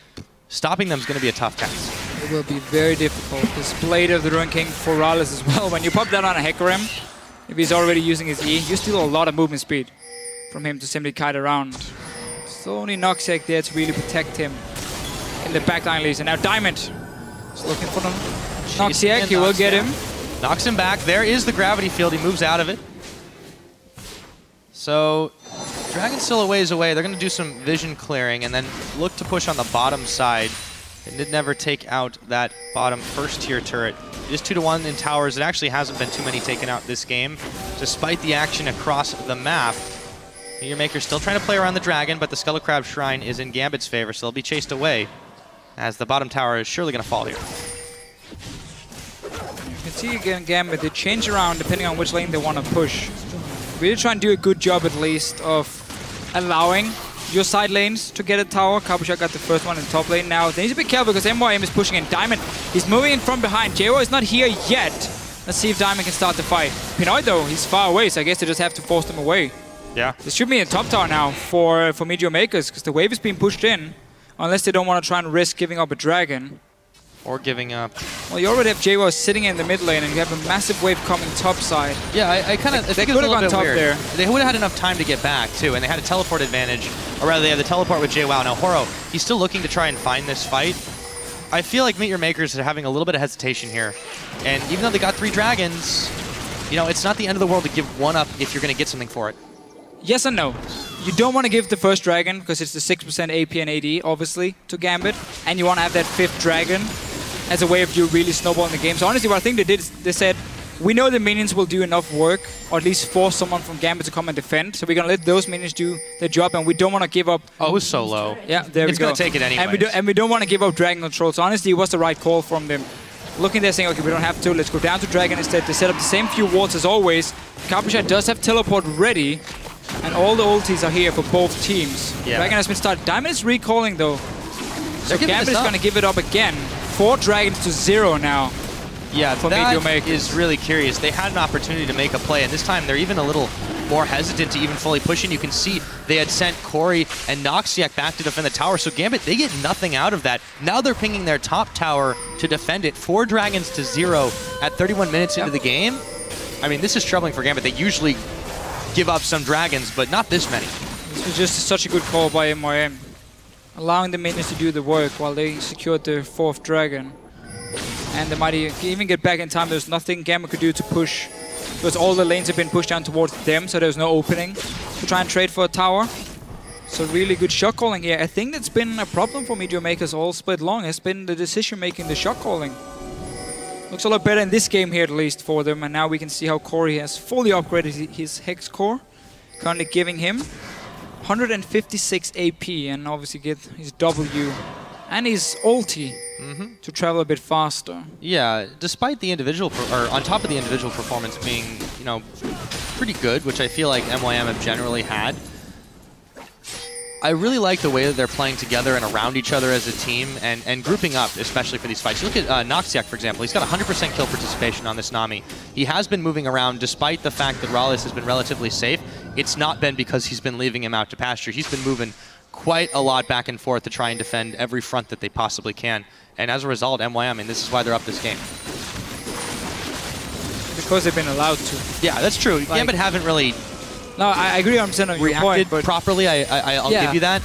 Stopping them is going to be a tough task. It will be very difficult. This Blade of the Ruin King for MrRalleZ as well. When you pop that on a Hecarim, if he's already using his E, you steal a lot of movement speed from him to simply kite around. So only Noxiak there to really protect him in the backline leads. And now Diamond is looking for them. Noxiak, he will get him. Knocks him back. There is the gravity field. He moves out of it. So Dragon's still a ways away. They're going to do some vision clearing and then look to push on the bottom side. They did never take out that bottom first tier turret. It is 2-1 in towers. It actually hasn't been too many taken out this game, despite the action across the map. MeetYourMakers still trying to play around the dragon, but the Skull Crab Shrine is in Gambit's favor, so they'll be chased away, as the bottom tower is surely going to fall here. You can see again Gambit, they change around depending on which lane they want to push. Really try and do a good job at least of allowing your side lanes to get a tower. Cabochard got the first one in top lane. Now they need to be careful because MYM is pushing in. Diamond, he's moving in from behind. Jwaow is not here yet. Let's see if Diamond can start the fight. Pinoy though, he's far away, so I guess they just have to force them away. Yeah. This should be a top tower now for MeetYourMakers because the wave is being pushed in. Unless they don't want to try and risk giving up a dragon. Or giving up. Well, you already have Jwaow sitting in the mid lane and you have a massive wave coming top side. Yeah, I kind of think could have gone top weird. there. They would have had enough time to get back, too, and they had a teleport advantage. Or rather, they had the teleport with Jwaow. Now, Horo, he's still looking to try and find this fight. I feel like MeetYourMakers are having a little bit of hesitation here. And even though they got 3 dragons, you know, it's not the end of the world to give one up if you're going to get something for it. Yes and no. You don't want to give the first dragon because it's the 6% AP and AD, obviously, to Gambit. And you want to have that 5th dragon as a way of you really snowballing the game. So honestly, what I think they did is they said, we know the minions will do enough work, or at least force someone from Gambit to come and defend. So we're going to let those minions do their job, and we don't want to give up... Oh, it was so low. Yeah, there we go. It's going to take it anyway. And we don't want to give up dragon control. So honestly, it was the right call from them. Looking there saying, okay, we don't have to. Let's go down to dragon instead. They set up the same few wards as always. Cabochard does have teleport ready. And all the ultis are here for both teams. Yeah. Dragon has been started. Diamond is recalling though. So Gambit is going to give it up again. 4 dragons to 0 now. Yeah, for that is really curious. They had an opportunity to make a play, and this time they're even a little more hesitant to even fully push in. You can see they had sent Kori and Noxiak back to defend the tower, so Gambit, they get nothing out of that. Now they're pinging their top tower to defend it. 4 dragons to 0 at 31 minutes into the game. I mean, this is troubling for Gambit. They usually give up some dragons, but not this many. This was just such a good call by MYM. Allowing the minions to do the work while they secured their 4th dragon. And they might even get back in time. There's nothing Gambit could do to push, because all the lanes have been pushed down towards them, so there's no opening to try and trade for a tower. So really good shot calling here. I think that's been a problem for MeetYourMakers all split long, has been the decision making, the shot calling. Looks a lot better in this game here at least for them, and now we can see how Kori has fully upgraded his Hex core. Currently giving him 156 AP and obviously get his W and his ulti to travel a bit faster. Yeah, despite the individual, or on top of the individual performance being, you know, pretty good, which I feel like MYM have generally had, I really like the way that they're playing together and around each other as a team and grouping up, especially for these fights. You look at Noxiak, for example. He's got 100% kill participation on this Nami. He has been moving around despite the fact that MrRalleZ has been relatively safe. It's not been because he's been leaving him out to pasture. He's been moving quite a lot back and forth to try and defend every front that they possibly can. And as a result, MYM, I mean, this is why they're up this game. Because they've been allowed to. Yeah, that's true. Like, Gambit haven't really... No, I agree 100% on your point, but properly, I'll give you that.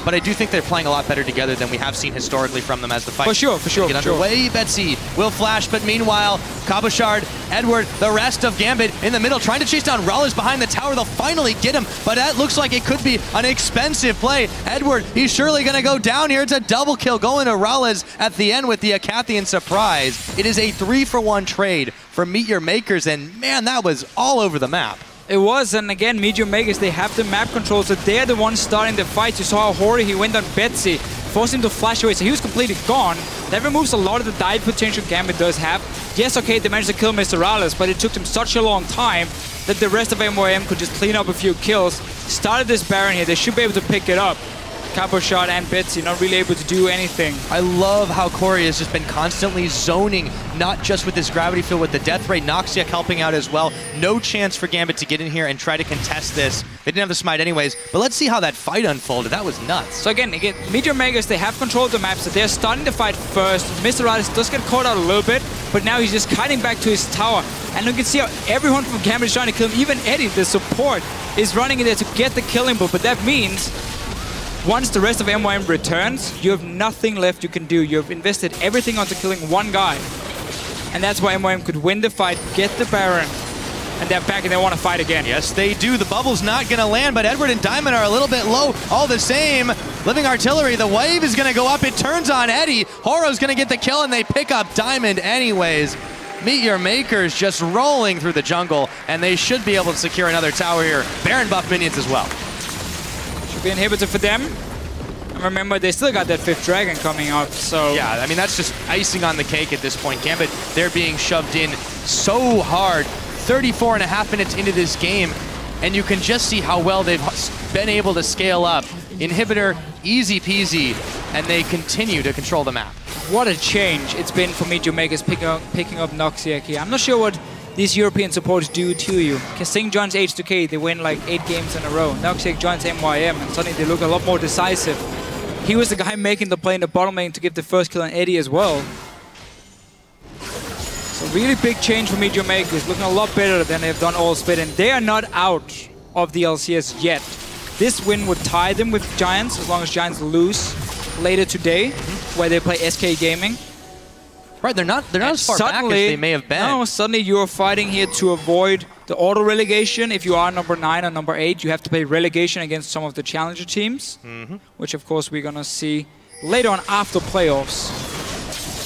But I do think they're playing a lot better together than we have seen historically from them as the fight for sure. get underway. Betsy will flash, but meanwhile, Cabochard, Edward, the rest of Gambit in the middle, trying to chase down MrRalleZ behind the tower. They'll finally get him, but that looks like it could be an expensive play. Edward, he's surely going to go down here. It's a double kill going to MrRalleZ at the end with the Acathian surprise. It is a 3-for-1 trade for MeetYourMakers, and man, that was all over the map. It was, and again, MeetYourMakers, they have the map control, so they're the ones starting the fight. You saw how Hori, he went on Betsy, forced him to flash away, so he was completely gone. That removes a lot of the dive potential Gambit does have. yes, okay, they managed to kill MrRalleZ, but it took them such a long time that the rest of MYM could just clean up a few kills. Started this Baron here, they should be able to pick it up. Cabochard and Betsy not really able to do anything. I love how Kori has just been constantly zoning, not just with this gravity field, with the death ray. Noxiak helping out as well. No chance for Gambit to get in here and try to contest this. They didn't have the smite anyways, but let's see how that fight unfolded. That was nuts. So again, MeetYourMakers, they have control of the map, so they're starting to fight first. MrRalleZ does get caught out a little bit, but now he's just kiting back to his tower. And you can see how everyone from Gambit is trying to kill him. Even Eddie, the support, is running in there to get the killing blow, but that means once the rest of MYM returns, you have nothing left you can do. You've invested everything onto killing one guy. And that's why MYM could win the fight, get the Baron, and they're back and they want to fight again. Yes, they do. The bubble's not going to land, but Edward and Diamond are a little bit low. All the same, Living Artillery, the wave is going to go up. It turns on Eddie. Horo's going to get the kill, and they pick up Diamond anyways. MeetYourMakers just rolling through the jungle, and they should be able to secure another tower here. Baron buff minions as well. Be inhibitor for them. And remember, they still got that 5th dragon coming up, so... Yeah, I mean, that's just icing on the cake at this point. Gambit, they're being shoved in so hard. 34.5 minutes into this game, and you can just see how well they've been able to scale up. Inhibitor, easy peasy, and they continue to control the map. What a change it's been for MeetYourMakers picking up Noxiak here. I'm not sure what these European supports do to you. Kasing joins H2K, they win like 8 games in a row. Noxiak joins MYM, and suddenly they look a lot more decisive. He was the guy making the play in the bottom lane to give the first kill on Eddie as well. So really big change for MeetYourMakers, looking a lot better than they've done all split, and they are not out of the LCS yet. This win would tie them with Giants, as long as Giants lose later today, where they play SK Gaming. Right, they're not as far back as they may have been. No, suddenly you're fighting here to avoid the auto relegation. If you are number 9 or number 8, you have to play relegation against some of the challenger teams, which of course we're gonna see later on after playoffs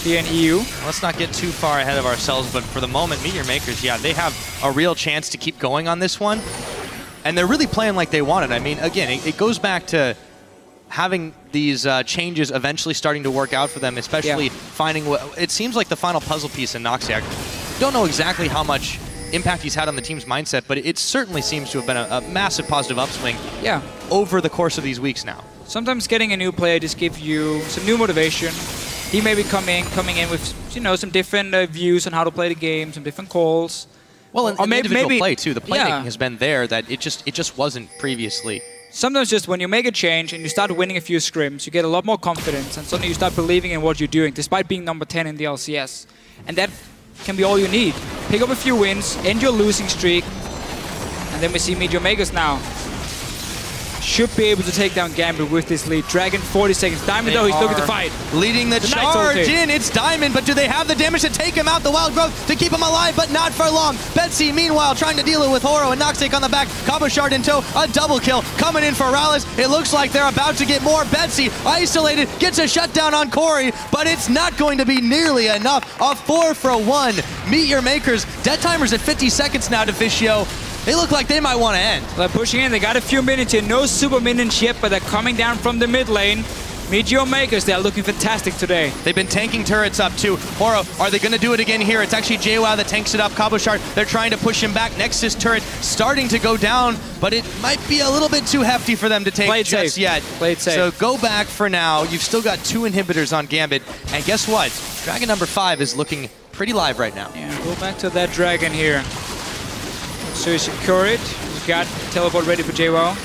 here in EU. Let's not get too far ahead of ourselves, but for the moment, MeetYourMakers, yeah, they have a real chance to keep going on this one, and they're really playing like they want it. I mean, again, it goes back to having these changes eventually starting to work out for them, especially finding what it seems like the final puzzle piece in Noxiak. Don't know exactly how much impact he's had on the team's mindset, but it certainly seems to have been a massive positive upswing over the course of these weeks now. Sometimes getting a new player just gives you some new motivation. He may be coming in with, you know, some different views on how to play the game, some different calls. Well, and maybe play too. The playmaking has been there that it just wasn't previously. Sometimes just when you make a change and you start winning a few scrims, you get a lot more confidence and suddenly you start believing in what you're doing, despite being number 10 in the LCS. And that can be all you need. Pick up a few wins, end your losing streak, and then we see MeetYourMakers now. Should be able to take down Gambit with this lead. Dragon, 40 seconds. Diamond, though, he's looking to fight. Leading the charge in. It's Diamond, but do they have the damage to take him out? The wild growth to keep him alive, but not for long. Betsy, meanwhile, trying to deal it with Horo and Noxiak on the back. Cabochard in tow. A double kill coming in for RalleZ. It looks like they're about to get more. Betsy, isolated, gets a shutdown on Kori, but it's not going to be nearly enough. A 4-for-1. MeetYourMakers. Dead timer's at 50 seconds now, Deficio. They look like they might want to end. They're pushing in. They got a few minutes here. No super minions yet, but they're coming down from the mid lane. MeetYourMakers, they're looking fantastic today. They've been tanking turrets up too. Horo, are they going to do it again here? It's actually Jwaow that tanks it up. Cabochard, they're trying to push him back. Nexus turret starting to go down, but it might be a little bit too hefty for them to take just yet. Play it safe. So go back for now. You've still got 2 inhibitors on Gambit. And guess what? Dragon number 5 is looking pretty live right now. Yeah, go back to that dragon here. So you secure it. You got teleport ready for Jwaow.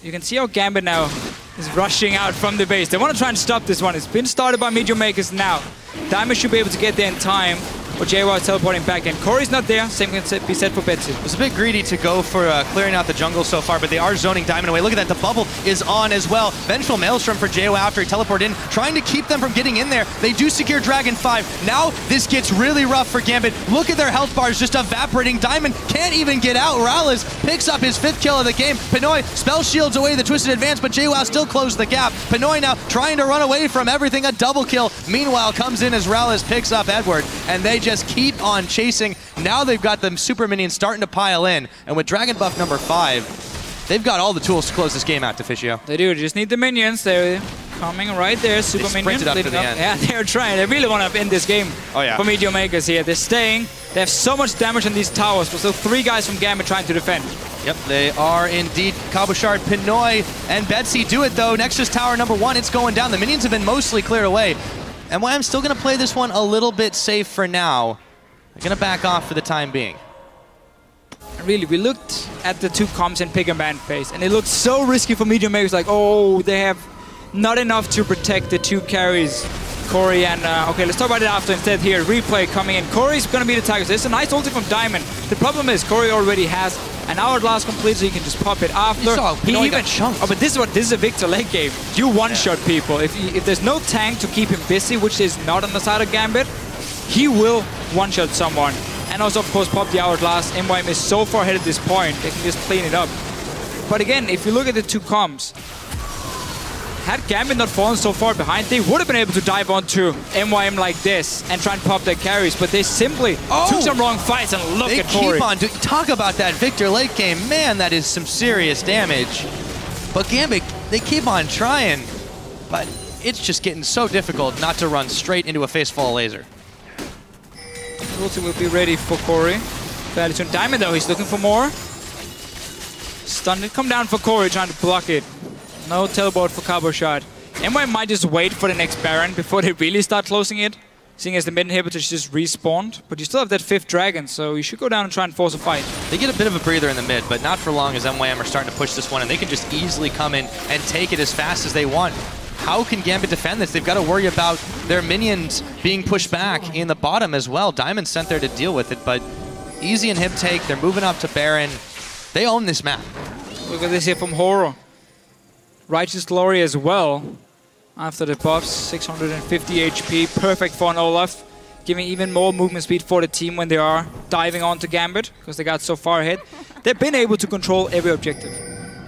You can see how Gambit now is rushing out from the base. They want to try and stop this one. It's been started by MeetYourMakers now. Diamond should be able to get there in time. But Jwaow is teleporting back in. Kori's not there. Same can be said for Betsy. It was a bit greedy to go for clearing out the jungle so far, but they are zoning Diamond away. Look at that. The bubble is on as well. Vengeful Maelstrom for Jwaow after he teleported in, trying to keep them from getting in there. They do secure Dragon 5. Now this gets really rough for Gambit. Look at their health bars just evaporating. Diamond can't even get out. RalleZ picks up his 5th kill of the game. Pinoy spell shields away the twisted advance, but Jwaow still closed the gap. Pinoy now trying to run away from everything. A double kill. Meanwhile comes in as RalleZ picks up Edward, and they just keep on chasing. Now they've got them super minions starting to pile in, and with Dragon buff number 5, they've got all the tools to close this game out, Deficio. They do, just need the minions. They Coming right there, super minion. Up to the end. Yeah, they're trying. They really want to end this game for MeetYourMakers here. They're staying. They have so much damage on these towers, but still 3 guys from Gambit trying to defend. Yep, they are indeed. Cabochard, Pinoy, and Betsy do it though. Nexus tower number 1, it's going down. The minions have been mostly cleared away. MYM still going to play this one a little bit safe for now. They're going to back off for the time being. Really, we looked at the 2 comps in pick and ban phase, and it looked so risky for MeetYourMakers. Like, oh, they have not enough to protect the 2 carries. Kori and, okay, let's talk about it after instead here. Replay coming in. Kori's going to be the target. So it's a nice ulti from Diamond. The problem is Kori already has an hourglass complete, so you can just pop it after. He even chunked. Oh, but this is a Viktor late game. You one-shot people. If there's no tank to keep him busy, which is not on the side of Gambit, he will one-shot someone. And also, of course, pop the hourglass. MYM is so far ahead at this point, they can just clean it up. But again, if you look at the 2 comps, had Gambit not fallen so far behind, they would have been able to dive onto MYM like this and try and pop their carries, but they simply took some wrong fights, and look at Kori. They keep on talk about that Viktor late game. Man, that is some serious damage. But Gambit, they keep on trying, but it's just getting so difficult not to run straight into a face-fall laser. Ulti will be ready for Kori. Fairly soon. Diamond, though, he's looking for more. Stunned it. Come down for Kori, trying to block it. No teleport for Cabochard. MYM might just wait for the next Baron before they really start closing it, seeing as the mid inhibitors just respawned. But you still have that 5th dragon, so you should go down and try and force a fight. They get a bit of a breather in the mid, but not for long as MYM are starting to push this one, and they can just easily come in and take it as fast as they want. How can Gambit defend this? They've got to worry about their minions being pushed back in the bottom as well. Diamond's sent there to deal with it, but easy inhib take. They're moving up to Baron. They own this map. Look at this here from Horror. Righteous Glory as well. After the buffs, 650 HP, perfect for an Olaf. Giving even more movement speed for the team when they are diving onto Gambit, because they got so far ahead. They've been able to control every objective.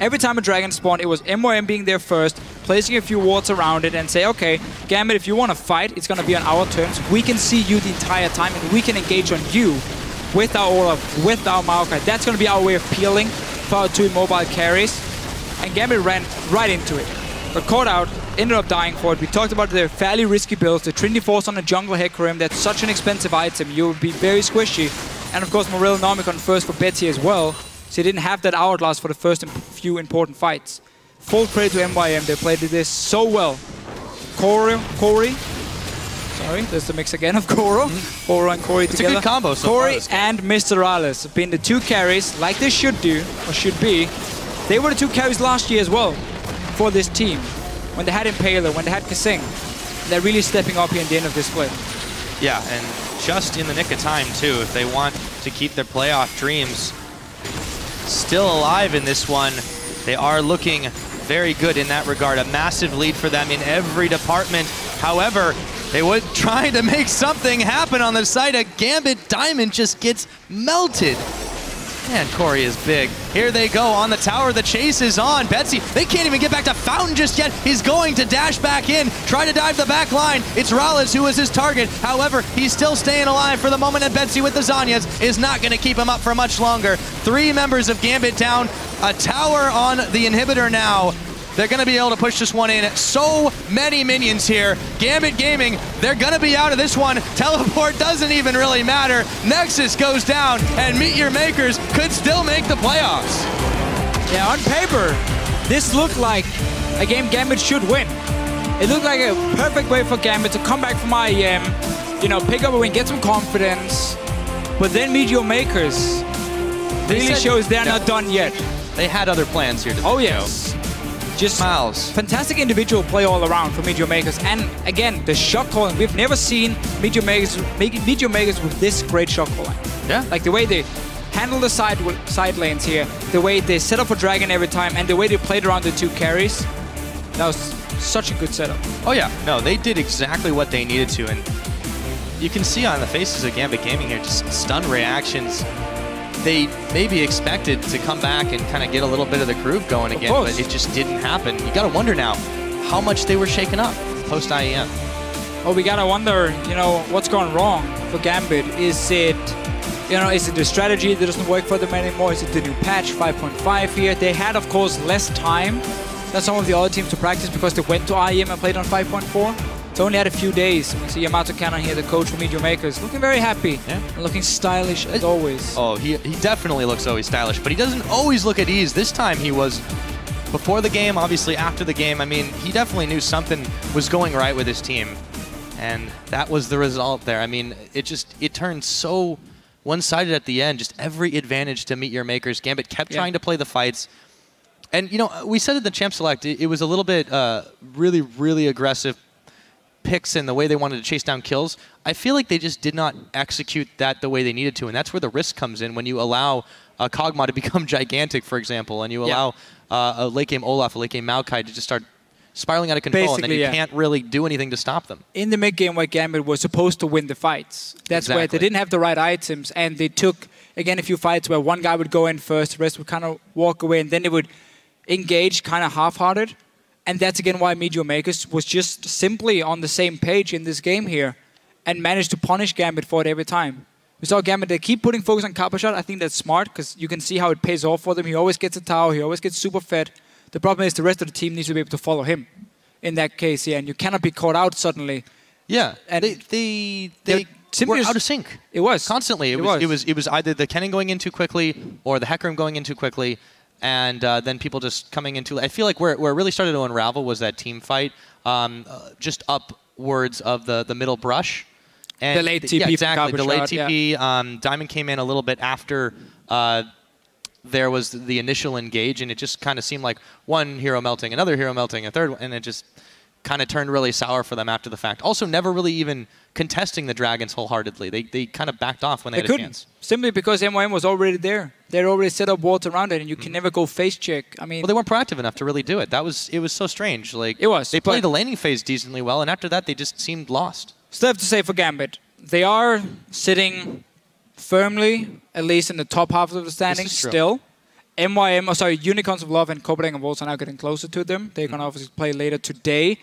Every time a dragon spawned, it was MYM being there first, placing a few wards around it and say, okay, Gambit, if you want to fight, it's going to be on our terms. We can see you the entire time, and we can engage on you with our Olaf, with our Maokai. That's going to be our way of peeling for our 2 immobile carries. And Gambit ran right into it. Got caught out, ended up dying for it. We talked about their fairly risky builds. The Trinity Force on a jungle Hecarim, that's such an expensive item. You would be very squishy. And of course, MrRalleZ Nami on first for Betsy as well. So he didn't have that hourglass for the first few important fights. Full credit to MYM. They played this so well. Kori. Sorry, there's the mix again of Koro. Koro and Kori together. It's a good combo so Kori and MrRalleZ have been the 2 carries, like they should do, or should be. They were the 2 carries last year as well for this team. When they had Impaler, when they had Kasing. They're really stepping up here in the end of this play. Yeah, and just in the nick of time, too. If they want to keep their playoff dreams still alive in this one, they are looking very good in that regard. A massive lead for them in every department. However, they were trying to make something happen on the side of Gambit. Diamond just gets melted. Man, Kori is big. Here they go on the tower. The chase is on. Betsy, they can't even get back to Fountain just yet. He's going to dash back in, try to dive the back line. It's MrRalleZ who is his target. However, he's still staying alive for the moment, and Betsy with the Zanyas is not going to keep him up for much longer. 3 members of Gambit down. A tower on the inhibitor now. They're going to be able to push this one in. So many minions here. Gambit Gaming, they're going to be out of this one. Teleport doesn't even really matter. Nexus goes down, and MeetYourMakers could still make the playoffs. Yeah, on paper, this looked like a game Gambit should win. It looked like a perfect way for Gambit to come back from IEM, you know, pick up a win, get some confidence. But then MeetYourMakers really shows they're not done yet. They had other plans here. Oh, yes. Just fantastic individual play all around for MeetYourMakers. And again, the shot calling. We've never seen MeetYourMakers with this great shot calling. Yeah. Like the way they handle the side lanes here, the way they set up for Dragon every time, and the way they played around the 2 carries. That was such a good setup. Oh yeah, no, they did exactly what they needed to. And you can see on the faces of Gambit Gaming here, just stun reactions. They maybe expected to come back and kind of get a little bit of the groove going again, but it just didn't happen. You got to wonder now how much they were shaken up post-IEM. Oh, we got to wonder, you know, what's gone wrong for Gambit. Is it, you know, is it the strategy that doesn't work for them anymore? Is it the new patch 5.5 here? They had, of course, less time than some of the other teams to practice because they went to IEM and played on 5.4. It's only had a few days. We see Yamato Kennen here, the coach for MeetYourMakers, looking very happy and looking stylish as always. Oh, he definitely looks always stylish, but he doesn't always look at ease. This time he was before the game, obviously after the game. I mean, he definitely knew something was going right with his team, and that was the result there. I mean, it turned so one-sided at the end. Just every advantage to MeetYourMakers. Gambit kept trying to play the fights. And, you know, we said at the Champ Select, it was a little bit really, really aggressive picks and the way they wanted to chase down kills. I feel like they just did not execute that the way they needed to, and that's where the risk comes in when you allow Kog'Maw to become gigantic, for example, and you allow a late game Olaf, a late game Maokai to just start spiraling out of control, basically, and then you can't really do anything to stop them. In the mid-game where Gambit was supposed to win the fights, that's where they didn't have the right items, and they took, again, a few fights where one guy would go in first, the rest would kind of walk away, and then they would engage kind of half-hearted. And that's again why MeetYourMakers was just simply on the same page in this game here and managed to punish Gambit for it every time. We saw Gambit, they keep putting focus on Cabochard. I think that's smart because you can see how it pays off for them. He always gets a tower, he always gets super fed. The problem is the rest of the team needs to be able to follow him in that case, and you cannot be caught out suddenly. Yeah, and they were out of sync. It was. Constantly. It was either the Kennen going in too quickly or the Hecarim going in too quickly. And then people just coming into... I feel like where it really started to unravel was that team fight, just upwards of the middle brush. And the late TP. Yeah, exactly. The late TP. Diamond came in a little bit after there was the initial engage, and it just kind of seemed like one hero melting, another hero melting, a third one, and it just kind of turned really sour for them after the fact. Also, never really even contesting the Dragons wholeheartedly. They kind of backed off when they had a chance. Simply because MYM was already there. They'd already set up walls around it, and you can never go face check. I mean, well, they weren't proactive enough to really do it. It was so strange. Like it was. They played the laning phase decently well, and after that, they just seemed lost. Still have to say for Gambit, they are sitting firmly, at least in the top half of the standings still. MYM, Unicorns of Love and Copenhagen Wolves are now getting closer to them. They're going to obviously play later today.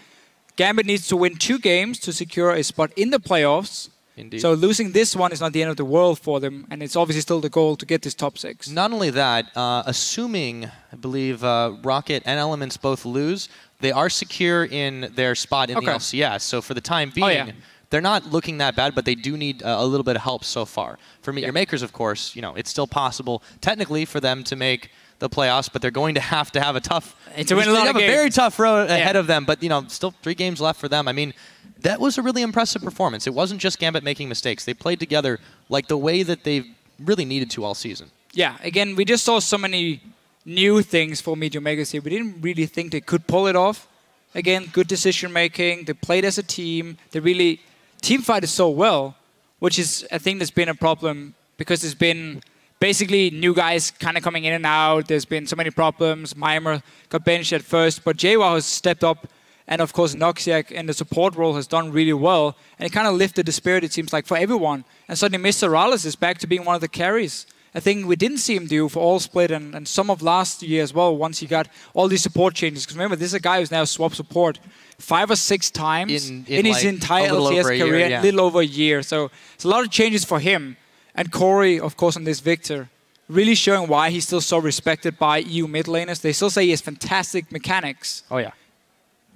Gambit needs to win 2 games to secure a spot in the playoffs. Indeed. So losing this one is not the end of the world for them, and it's obviously still the goal to get this top 6. Not only that, assuming, I believe, Rocket and Elements both lose, they are secure in their spot in the LCS. So for the time being, they're not looking that bad, but they do need a little bit of help so far. For MeetYourMakers, of course, you know, it's still possible technically for them to make the playoffs, but they're going to have a tough... to win a lot of games. They have a very tough road ahead of them, but, you know, still 3 games left for them. I mean, that was a really impressive performance. It wasn't just Gambit making mistakes. They played together like the way that they've really needed to all season. Yeah, again, we just saw so many new things for MeetYourMakers here. We didn't really think they could pull it off. Again, good decision-making. They played as a team. They really team-fighted so well, which is, I think, there's been a problem because there's been... basically, new guys kind of coming in and out. There's been so many problems. Mimer got benched at first, but Jwaow has stepped up. And of course, Noxiak in the support role has done really well. And it kind of lifted the spirit, it seems like, for everyone. And suddenly MrRalleZ is back to being one of the carries. A thing we didn't see him do for all split and some of last year as well, once he got all these support changes. Because remember, this is a guy who's now swapped support 5 or 6 times in his entire LCS career, a little over a year. So it's a lot of changes for him. And Kori, of course, on this Viktor, really showing why he's still so respected by EU mid laners. They still say he has fantastic mechanics. Oh, yeah.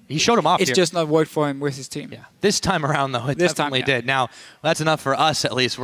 He showed him off It's just not worked for him with his team. Yeah. This time around, though, it definitely did. Now, that's enough for us, at least.